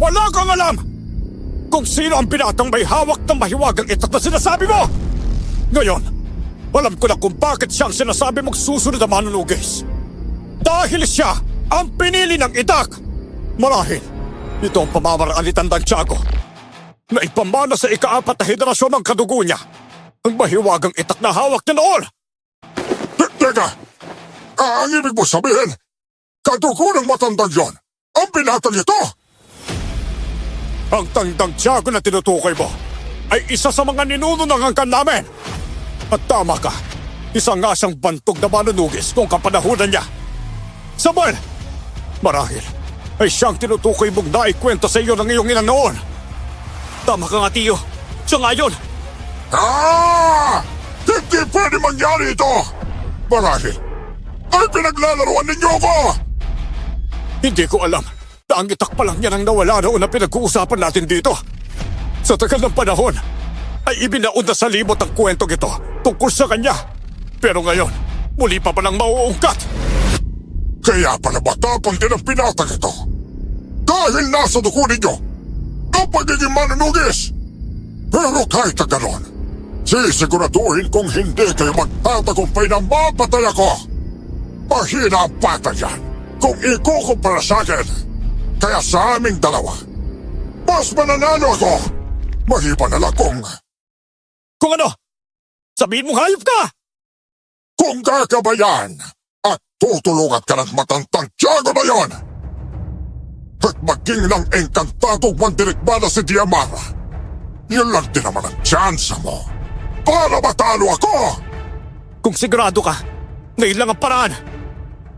Wala kang alam! Kung sino ang binatang may hawak ng mahiwagang itak na sinasabi mo! Ngayon, alam ko na kung bakit siya ang sinasabi mong susunod na manunugis. Dahil siya ang pinili ng itak! Marahil, ito ang pamamaraan ni Tandang Tiago na ipamana sa ika-4 na henerasyon ng kadugo niya ang mahiwagang itak na hawak niya noon! Teka, ang ibig mo sabihin, kadugo ng matandang yon ang binatang ito? Ang Tandang Tiago na tinutukoy mo ay isa sa mga ninuno ng hanggan namin. At tama ka, isa nga siyang bantog na manunugis kung kapanahunan niya. Samuel, marahil ay siyang tinutukoy mong naikwento sa iyo ng iyong ina noon. Tama ka nga, Tiyo. Siya nga yun. Hindi pwede mangyari ito! Marahil ay pinaglalaroan ninyo ko! Hindi ko alam na ang itak pa lang yan ang nawala noon na pinag-uusapan natin dito. Sa tagal ng panahon, ay ibinaon na sa limot ang kwentong ito tungkol sa kanya. Pero ngayon, muli pa palang mauungkat. Kaya pala matapang din ang pinatag ito. Dahil nasa dugo ninyo ang pagiging manunugis. Pero kahit na ganon, sisiguraduhin kung hindi kayo magtatagumpay na mapatay ako. Mahina ang bata yan kung ikukumpara sa akin. Kaya sa aming dalawa, mas mananalo ako. Maliban na lang Kung ano? Sabihin mong hayop ka! kung kakabayan at tutulungan ka ng matandang Tiago na yon. At maging ng engkantadong mandirigma na si Diamar. Yun lang din naman ang tsansa mo para matalo ako. Kung sigurado ka, ngayon lang ang paraan.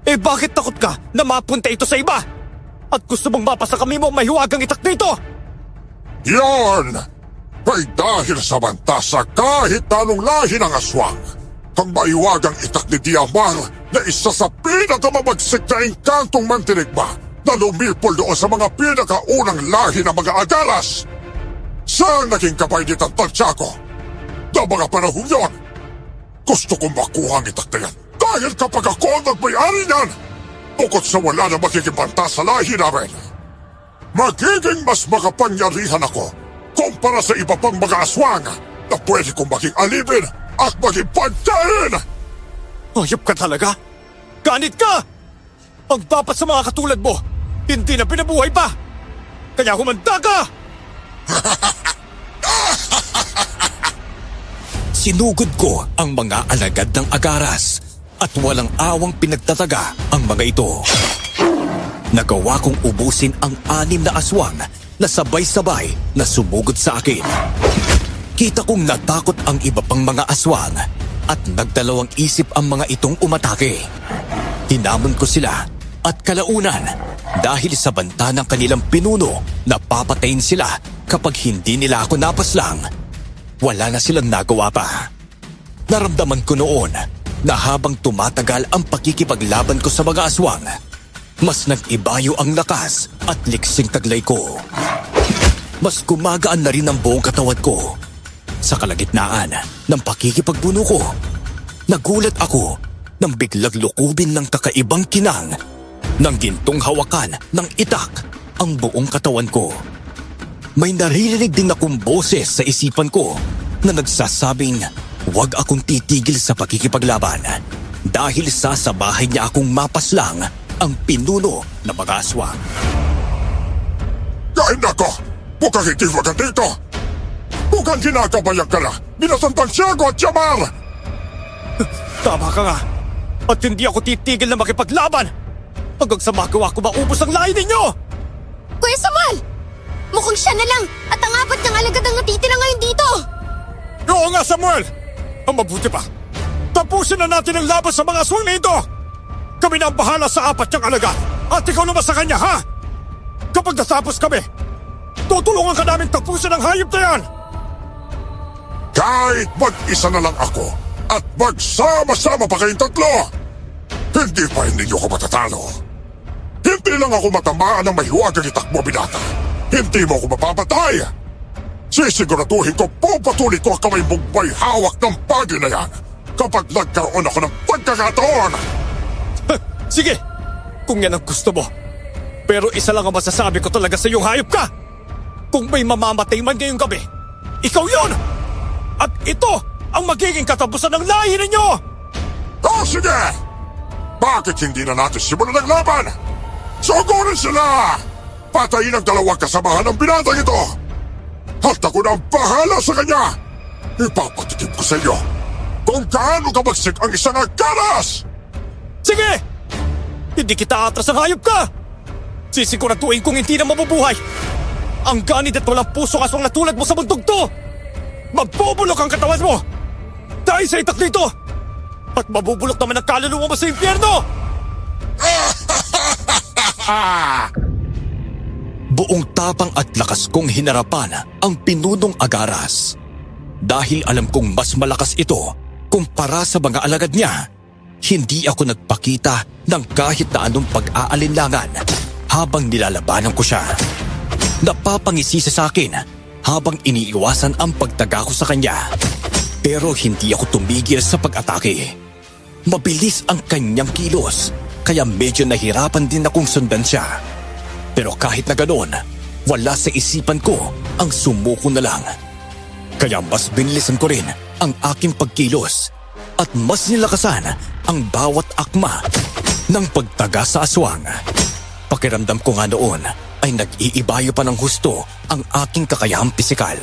Eh bakit takot ka na mapunta ito sa iba? At gusto mong mapasa kami mo mahiwagang itak dito? Yon ay dahil sa banta sa kahit anong lahi ng aswang. Ang maiwagang itak ni Diamar na isa sa pinakamamagsik na engkantong mandirigma na lumipol doon sa mga pinakaunang lahi ng mga agalas. Sa naging kabay ni Tandang Tiago na mga panahon yon, gusto kong makuha ang itak na yan dahil kapag ako ang nagmay-ari niyan, bukod sa wala na magiging banta sa lahi namin, magiging mas makapangyarihan ako kumpara sa iba pang mga aswang na pwede kong maging alipin at maging pagkain! Hayop ka talaga? Ganit ka! Ang dapat sa mga katulad mo, hindi na pinabuhay pa! Kaya humanda ka! Sinugod ko ang mga alagad ng agaras at walang awang pinagtataga ang mga ito. Nagawa kong ubusin ang 6 na aswang na sabay-sabay na sumugod sa akin. Kita kong natakot ang iba pang mga aswang at nagdalawang isip ang mga itong umatake. Hinamon ko sila at kalaunan dahil sa banta ng kanilang pinuno na papatayin sila kapag hindi nila ako napaslang. Wala na silang nagawa pa. Naramdaman ko noon na habang tumatagal ang pakikipaglaban ko sa mga aswang, mas nag-ibayo ang lakas at liksing taglay ko. Mas gumagaan na rin ang buong katawan ko. Sa kalagitnaan ng pakikipagbuno ko, nagulat ako nang biglang lukubin ng kakaibang kinang nang gintong hawakan ng itak ang buong katawan ko. May naririnig din akong boses sa isipan ko na nagsasabing huwag akong titigil sa pakikipaglaban dahil sasabahin niya akong mapaslang ang pinuno ng mga aswang. Ay nako! Mukhang hindi wagan dito! Mukhang ginagabayan ka na ni Tandang Tiago at Diamar! Tama ka nga. At hindi ako titigil na makipaglaban hanggang sa magawa ko maubos ang lahi ninyo! Kuya Samuel! Mukhang siya na lang at ang 4 ng alagad ang natitira ngayon dito! Oo nga, Samuel! Ang mabuti pa, tapusin na natin ang laban sa mga aswang na ito! Kami na ang bahala sa 4 niyang alagad at ikaw naman sa kanya, ha? Kapag natapos kami, tutulungan ka namin tapusin ang hayop na yan! Kahit mag-isa na lang ako at magsama-sama pa kayong tatlo, hindi pa ninyo ko matatalo. Hindi lang ako matamaan ng mahiwagang itakbo, binata. Hindi mo ako mapapatay. Sisiguraduhin ko pupatuloy ko ang kamay mong may hawak ng bagay na yan kapag nagkaroon ako ng pagkakataon. Sige, kung yan ang gusto mo. Pero isa lang ang masasabi ko talaga sa iyong hayop ka. Kung may mamamatay man ngayong gabi, ikaw yun! At ito ang magiging katapusan ng lahi ninyo! Oh, sige! Bakit hindi na natin simulan ang laban? Sugurin sila! Patayin ang dalawang kasamahan ng binatang ito! At ako na ang bahala sa kanya! Ipapatikim ko sa iyo kung gaano kabagsik ang isang agaras! Sige! Hindi kita atras ang hayop ka! Sisiguraduhin kong hindi na mabubuhay! Ang ganit at walang pusong aswang na tulad mo sa mundog to! Mabubulok ang katawan mo! Dahil sa itak nito! At mabubulok naman ang kaluluwa mo sa impyerno! Buong tapang at lakas kong hinarapan ang pinunong agaras. Dahil alam kong mas malakas ito kumpara sa mga alagad niya, hindi ako nagpakita ng kahit na anong pag-aalinlangan habang nilalabanan ko siya. Napapangisi siya sa akin habang iniiwasan ang pagtaga ko sa kanya. Pero hindi ako tumigil sa pag-atake. Mabilis ang kanyang kilos, kaya medyo nahirapan din akong sundan siya. Pero kahit na ganoon, wala sa isipan ko ang sumuko na lang. Kaya mas binilisan ko rin ang aking pagkilos at mas nilakasan ang bawat akma ng pagtaga sa aswang. Pakiramdam ko nga noon ay nag-iibayo pa ng husto ang aking kakayahang pisikal.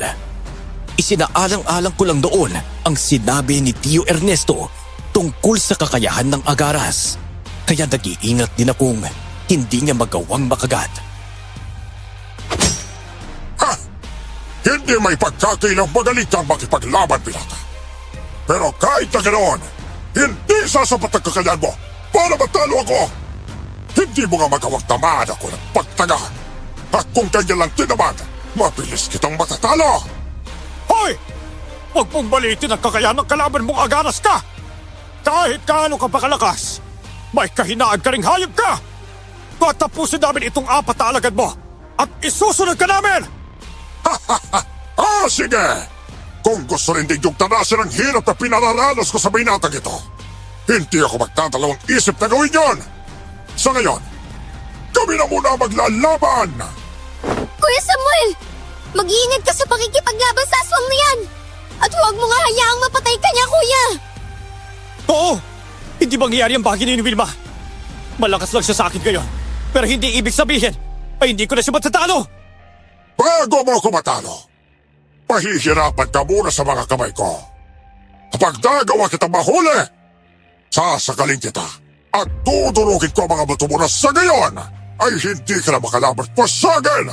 Isinaalang-alang ko lang doon ang sinabi ni Tio Ernesto tungkol sa kakayahan ng agaras. Kaya nag-iingat din akong hindi niya magawang makagat. Ha! Hindi may pagkakailang magaling kang makipaglaban, Pilata. Pero kahit na ganoon, hindi sasapat ang kakayahan mo para matalo ako. Hindi mo nga magawang tamaan ako ng pagtaga. At kung kanya lang tinaman, mabilis kitang matatalo. Hoy! Huwag mong balitin ang kakayahan ng kalaban mong agaras ka! Kahit kaano ka pa kalakas, may kahinaan ka ring hayop ka! Patapusin namin itong apat na alagad mo at isusunod ka namin! Sige! Kung gusto rin din yung tanasin ang hirap na pinararanas ko sa binatang ito, hindi ako magtatalawang isip na gawin yon! Sa ngayon, kami na muna maglalaban! Kuya Samuel! Mag-iingat ka sa pakikipaglaban sa aswang na yan! At huwag mo nga hayaang mapatay ka niya, kuya! Oo! Hindi mangyayari ang bagay ni Wilma. Malakas lang siya sa akin ngayon. Pero hindi ibig sabihin ay hindi ko na siya matatalo! Bago mo ako matalo, pahihirapan ka muna sa mga kamay ko. Kapag nagawa kitang mahuli, sasakalin kita at tudurugin ko ang mga buto mo na sa ngayon ay hindi ka na makalaban pa sa akin.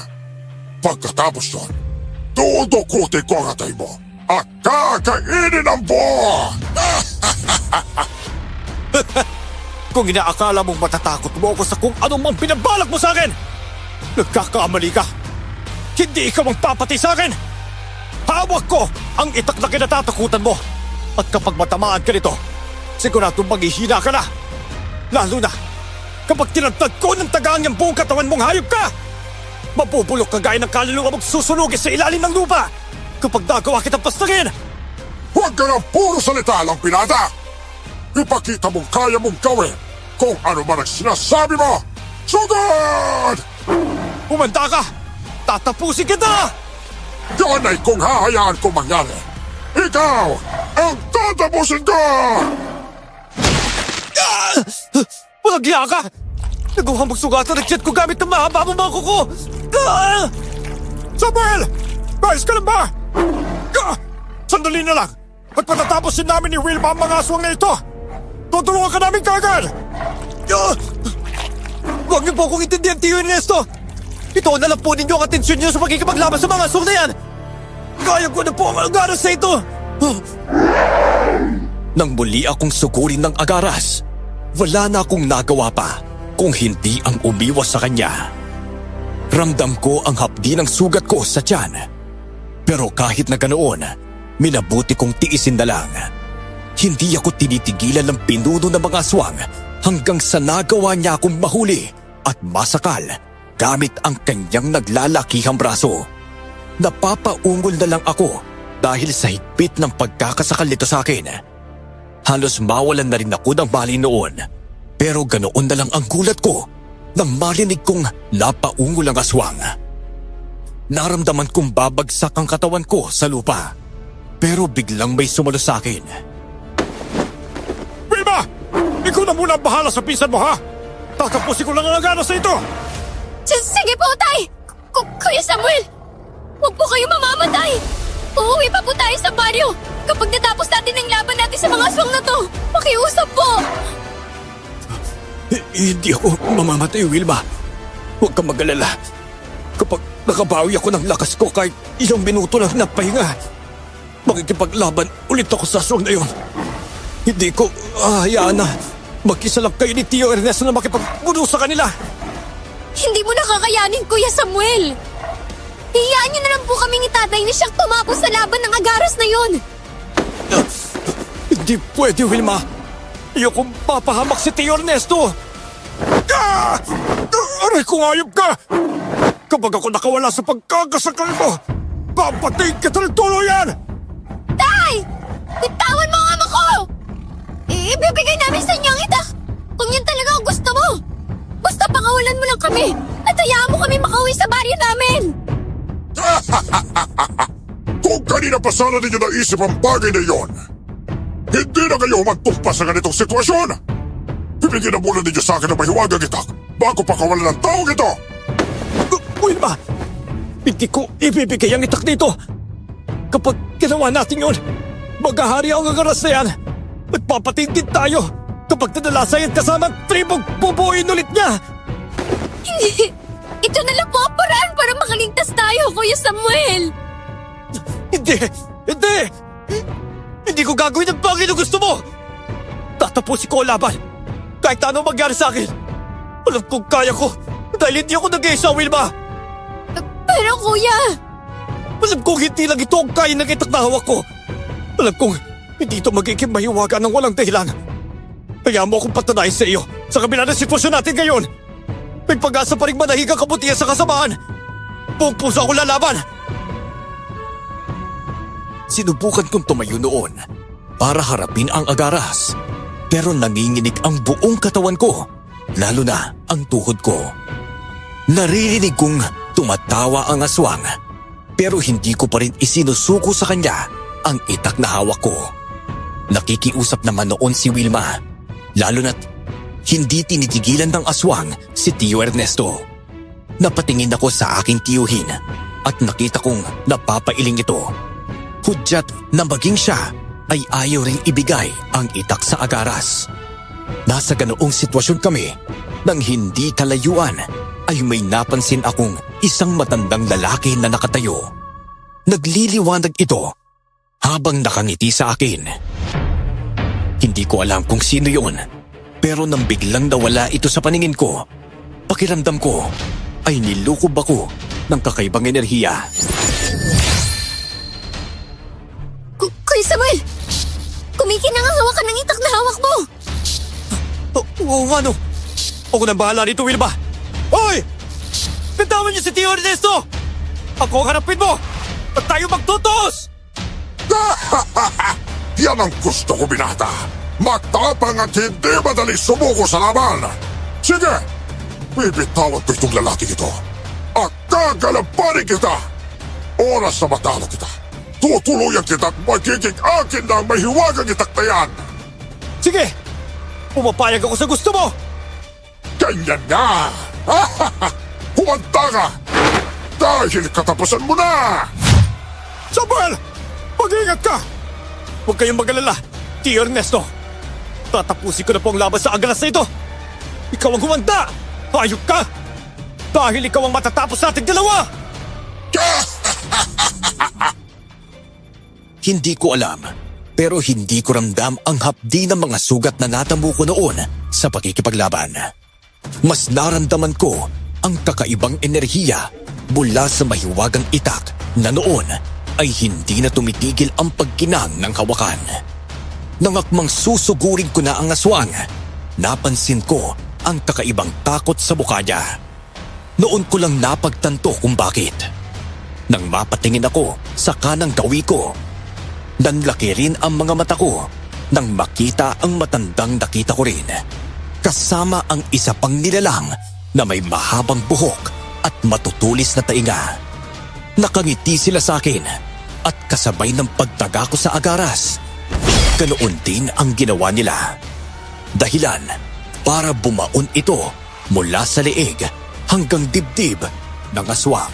Pagkatapos nun, dudukutin ko ang atay mo at kakainin ang buo! Kung inaakala mong matatakot mo ako sa kung anong mang pinabalak mo sa akin, nagkakamali ka. Hindi ikaw ang papatay sa akin. Hawak ko ang itak na kinatatakutan mo. At kapag matamaan ka nito, siguradong maghihina ka na. Lalo na kapag tinagtag ko ng tagaan niyang buong katawan mong hayop ka. Mabubulok ka gaya ng kaluluwa mong susunugin sa ilalim ng lupa kapag nagawa kitang pastangin. Huwag ka ng puro salita lang, Pilata! Ipakita mong kaya mong gawin kung ano man ang sinasabi mo! Sugod! Humanda ka! Tatapusin kita! Yan ay kung hahayaan kong mangyari. Ikaw ang tatapusin ko! Walang hiya ka! Nagawa mong sugatan ang chat ko gamit ng mahaba mong mga kuko! Samuel! Bayos ka lang ba? Sandali na lang! At patatapusin namin ni Wilma ang mga aswang na ito! Tutulungan ka namin kagad! Huwag niyo po akong intindihan, Tio Ernesto! Ito na lang po ninyo ang atensyon niyo sa pagkikipaglaban sa mga aswang na yan! Kaya ko na po ang agaras sa ito! Nang muli akong sugurin ng agaras, wala na akong nagawa pa kung hindi ang umiwas sa kanya. Ramdam ko ang hapdi ng sugat ko sa tiyan. Pero kahit na ganoon, minabuti kong tiisin na lang. Hindi ako tinitigilan ng pinuno ng mga aswang hanggang sa nagawa niya akong mahuli at masakal gamit ang kanyang naglalakihang braso. Napapaungol na lang ako dahil sa higpit ng pagkakasakal nito sa akin. Halos mawalan na rin ako ng mali noon. Pero ganoon na lang ang gulat ko nang marinig kong napaungol ang aswang. Naramdaman kong babagsak ang katawan ko sa lupa. Pero biglang may sumalo sa akin. Wilma! Ikaw na muna ang bahala sa pinsan mo, ha? Tatapusin ko lang ang agaras na ito! Sige po, Tay! Kuya Samuel! Huwag po kayo mamamatay! Uuwi pa po tayo sa baryo kapag natapos natin ang laban natin sa mga aswang na to! Pakiusap po! Hindi ako mamamatay, Wilma. Huwag kang mag-alala. Kapag nakabawi ako ng lakas ko kahit ilang minuto lang na pahinga, makikipaglaban ulit ako sa aswang na yun. Hindi ko hayaan na mag-isa lang kayo ni Tio Ernesto na makipagbuno sa kanila. Hindi mo nakakayanin, Kuya Samuel! Hiyaan niyo na lang po kami ni Tatay na siyang tumapos sa laban ng agaras na yun! Hindi pwede, Wilma. Ayokong papahamak si Tio Ernesto. Ah! Aray kong ayop ka! Kapag ako nakawala sa pagkakasakal mo, papatayin kita ng tuluyan! Tay! Bitawan mo ang ama ko! Ibibigay namin sa inyo ang itak kung yun talaga ang gusto mo! Basta pangawalan mo lang kami at hayaan mo kami makauwi sa baryo namin! Kung kanina pa sana ninyo naisip ang bagay na yon, hindi na kayo magtumpas sa ganitong sitwasyon! Ibigyan na muna ninyo sa akin ang mahiwagang itak bago pa kawalan ng taong ito! Wilma! Hindi ko ibibigay ang itak dito! Kapag ginawa natin yun, maghahari ang agaras na yan! Magpapatingin tayo kapag nadalasayan kasama ang tribong bubuuin ulit niya! Hindi! Ito na lang po ang paraan para makaligtas tayo, Kuya Samuel! Hindi! Hindi! Hindi ko gagawin ang bagay na gusto mo! Tatapusin ko ang laban! Kahit ano mangyari sa akin! Alam kong kaya ko dahil hindi ako nag-iisa, Wilma! Pero Kuya! Alam kong hindi lang ito ang kaya ng itak na hawak ko! Alam kong hindi ito magiging mahiwaga ng walang dahilan! Kaya mo akong patanayin sa iyo sa kabila ng sitwasyon natin ngayon! May pag-asa pa rin manahig ang kabutihan sa kasamaan! Buong puso ako lalaban! Sinubukan kong tumayo noon para harapin ang agaras. Pero nanginginig ang buong katawan ko, lalo na ang tuhod ko. Naririnig kong tumatawa ang aswang, pero hindi ko pa rin isinusuko sa kanya ang itak na hawak ko. Nakikiusap naman noon si Wilma, lalo na't hindi tinitigilan ng aswang si Tio Ernesto. Napatingin ako sa aking tiyuhin at nakita kong napapailing ito. Hudyat na maging siya ay ayaw ring ibigay ang itak sa agaras. Nasa ganoong sitwasyon kami nang hindi kalayuan ay may napansin akong isang matandang lalaki na nakatayo. Nagliliwanag ito habang nakangiti sa akin. Hindi ko alam kung sino yun, pero nang biglang nawala ito sa paningin ko, pakiramdam ko ay nilukob ako ng kakaibang enerhiya. Kuya Samuel! Kumikinang ang hawakan ng itak na hawak mo! Oo, ano? Ako nang bahala rito, Wilma! Hoy! Bitawan niyo si Tio Ernesto! Ako ang harapin mo! At tayo magtutos! Yan ang gusto ko, binata! Matapang at hindi madali sumuko sa laban! Sige! Bibitawan ko itong lalaki ito! At kagalabanin kita! Oras na matalo kita! Tutuluyan kita at magiging akin na ang mahiwagang itak na yan! Sige! Pumapayag ako sa gusto mo! Ganyan nga! Humanda ka! Dahil katapusan mo na! Samuel! Mag-ingat ka! Huwag kayong mag-alala, Tio Ernesto! Tatapusin ko na po ang laban sa agalas na ito! Ikaw ang humanda! Hayop ka! Dahil ikaw ang matatapos nating dalawa! Hindi ko alam, pero hindi ko ramdam ang hapdi ng mga sugat na natamo ko noon sa pakikipaglaban. Mas naramdaman ko ang kakaibang enerhiya mula sa mahiwagang itak na noon ay hindi na tumitigil ang pagkinang ng hawakan. Nangakmang susugurin ko na ang aswang, napansin ko ang kakaibang takot sa mukha niya. Noon ko lang napagtanto kung bakit. Nang mapatingin ako sa kanang gawi ko, nanlaki rin ang mga mata ko nang makita ang matandang nakita ko rin. Kasama ang isa pang nilalang na may mahabang buhok at matutulis na tainga. Nakangiti sila sa akin at kasabay ng pagtaga ko sa agaras, ganoon din ang ginawa nila. Dahilan para bumaon ito mula sa leeg hanggang dibdib ng aswang.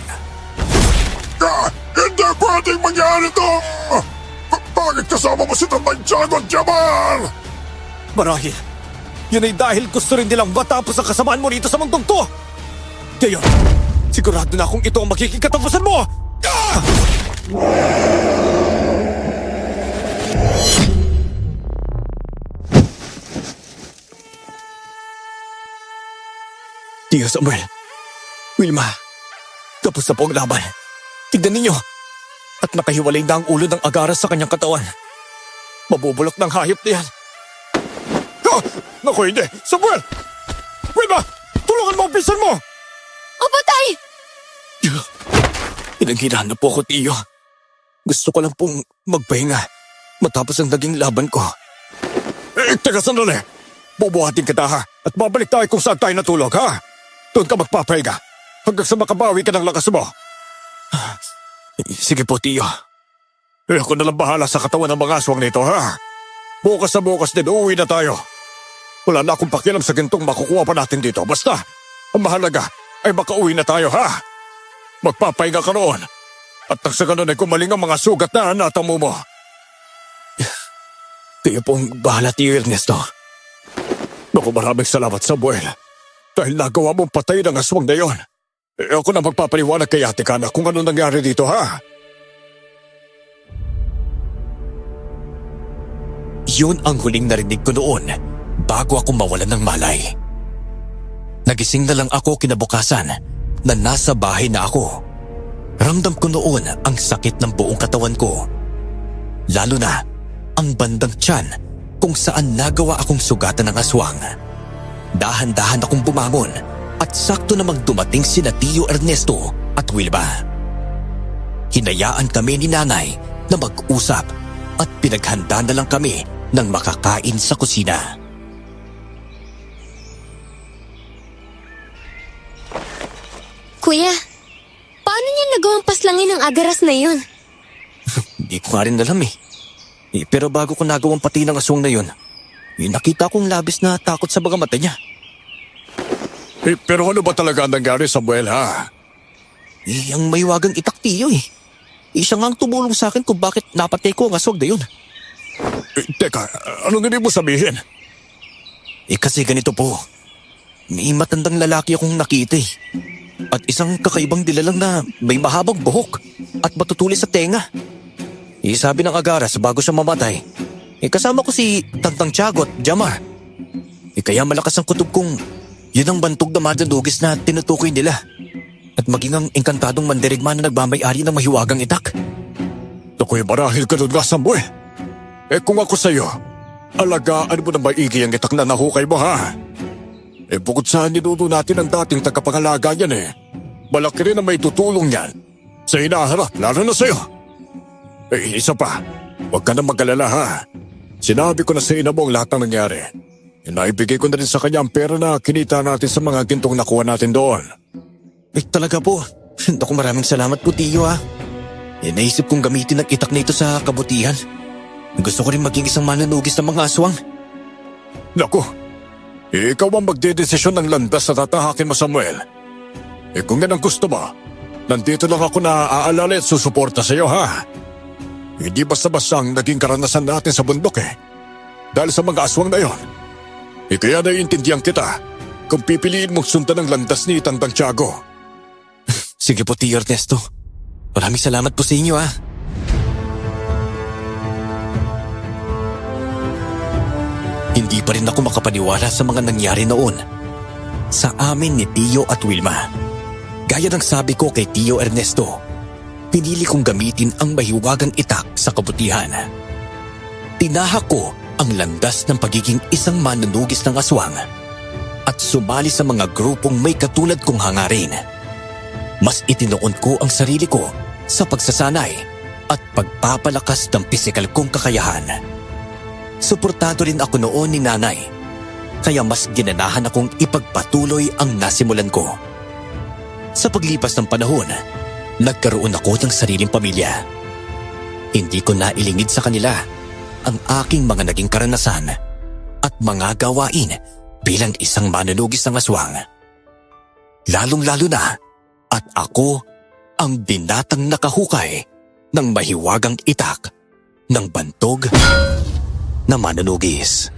Hindi pwedeng mangyari to! Bakit kasama mo si Tatang Tiago at Jamar? Marahil, yun ay dahil gusto rin nilang matapos ang kasamaan mo rito sa mundong to. Kaya, sigurado na kung ito ang magiging katapusan mo! Ah! Tio Samuel, Wilma, tapos na po ang laban. Tignan ninyo, at nakahiwalay na ang ulo ng agaras sa kanyang katawan. Mabubulok ng hayop na yan. Ah! Naku, hindi! Samuel! Wilma! Tulungan mo ang pinsan mo! Opo, Tay! Pinanghirahan na po ako, Tio. Gusto ko lang pong magpahinga matapos ang naging laban ko. Teka sandali! Bubuhatin kita ha, at babalik tayo kung saan tayo natulog ha! Doon ka magpapahinga hanggang sa makabawi ka ng lakas mo. Sige po, Tio. Ako na lang bahala sa katawan ng mga aswang nito ha. Bukas na bukas din uuwi na tayo. Wala na akong pakialam sa gintong makukuha pa natin dito. Basta, ang mahalaga ay makauwi na tayo ha. Magpapahinga ka roon. At nang sa ganun ay kumaling ang mga sugat na natamo mo. Kayo pong bahala, Tio Ernesto. Naku, maraming salamat, Samuel. Dahil nagawa mong patay ng aswang na yon. Ako na magpapaliwanag kay Ate Kana kung ano nangyari dito ha. Yun ang huling narinig ko noon bago ako mawalan ng malay. Nagising na lang ako kinabukasan na nasa bahay na ako. Ramdam ko noon ang sakit ng buong katawan ko. Lalo na ang bandang tiyan kung saan nagawa akong sugatan ng aswang. Dahan-dahan akong bumangon at sakto namang dumating sina Tio Ernesto at Wilma. Hinayaan kami ni Nanay na mag-usap at pinaghanda na lang kami ng makakain sa kusina. Kuya, paano niya nagawang paslangin ang agaras na yun? Hindi ko nga rin alam eh. Pero bago ko nagawang pati ng aswang na yun, nakita kong labis na takot sa mga mata niya. Pero ano ba talaga ang nangyari, Samuel ha? Ang maywagang itak, Tio eh. Siya nga ang tumulong sa akin kung bakit napatay ko ang aswang na yun. Teka, anong ibig mo sabihin? Kasi ganito po. May matandang lalaki akong nakita eh. At isang kakaibang dilalang na may mahabang buhok at matutulis sa tenga. Sabi ng agaras bago siya mamatay, kasama ko si Tantang Tiago at Jamar. Kaya malakas ang kutob kong yun ang bantog na madalugis na tinutukoy nila. At maging ang engkantadong mandirigma na nagmamay-ari ng mahiwagang itak. Nakuya marahil ka doon nga, Samuel. Kung ako sa'yo, alagaan mo na maigi ang itak na nahukay mo ha. Bukod sa ninuno natin ang dating tagapangalaga yan malaki rin na may tutulong yan sa hinaharap, lalo na sa'yo. Isa pa, huwag ka na mag-alala ha. Sinabi ko na sa ina mo ang lahat ng nangyari. Naibigay ko na rin sa kanya ang pera na kinita natin sa mga gintong nakuha natin doon. Talaga po. Naku, maraming salamat po, Tio ha. Naisip kong gamitin ang itak na ito sa kabutihan. Gusto ko rin maging isang mananugis ng mga aswang. Naku, ikaw ang magdedesisyon ng landas na tatahakin mo, Samuel. Kung yan ang gusto mo, nandito lang ako na aalala at susuporta sa iyo ha. Hindi basta-basta ang naging karanasan natin sa bundok dahil sa mga aswang na yon. Kaya naiintindihan kita kung pipiliin mong sundan ang landas ni Tantang Tiago. Sige po, Tio Ernesto. Maraming salamat po sa inyo ha. Hindi pa rin ako makapaniwala sa mga nangyari noon sa amin ni Tio at Wilma. Gaya ng sabi ko kay Tio Ernesto, pinili kong gamitin ang mahiwagang itak sa kabutihan. Tinahak ko ang landas ng pagiging isang manunugis ng aswang at sumali sa mga grupong may katulad kong hangarin. Mas itinuon ko ang sarili ko sa pagsasanay at pagpapalakas ng pisikal kong kakayahan. Suportado rin ako noon ni nanay, kaya mas ginanahan akong ipagpatuloy ang nasimulan ko. Sa paglipas ng panahon, nagkaroon ako ng sariling pamilya. Hindi ko nailingid sa kanila ang aking mga naging karanasan at mga gawain bilang isang manunugis ng aswang. Lalong-lalo na at ako ang binatang nakahukay ng mahiwagang itak ng bantog na manunugis.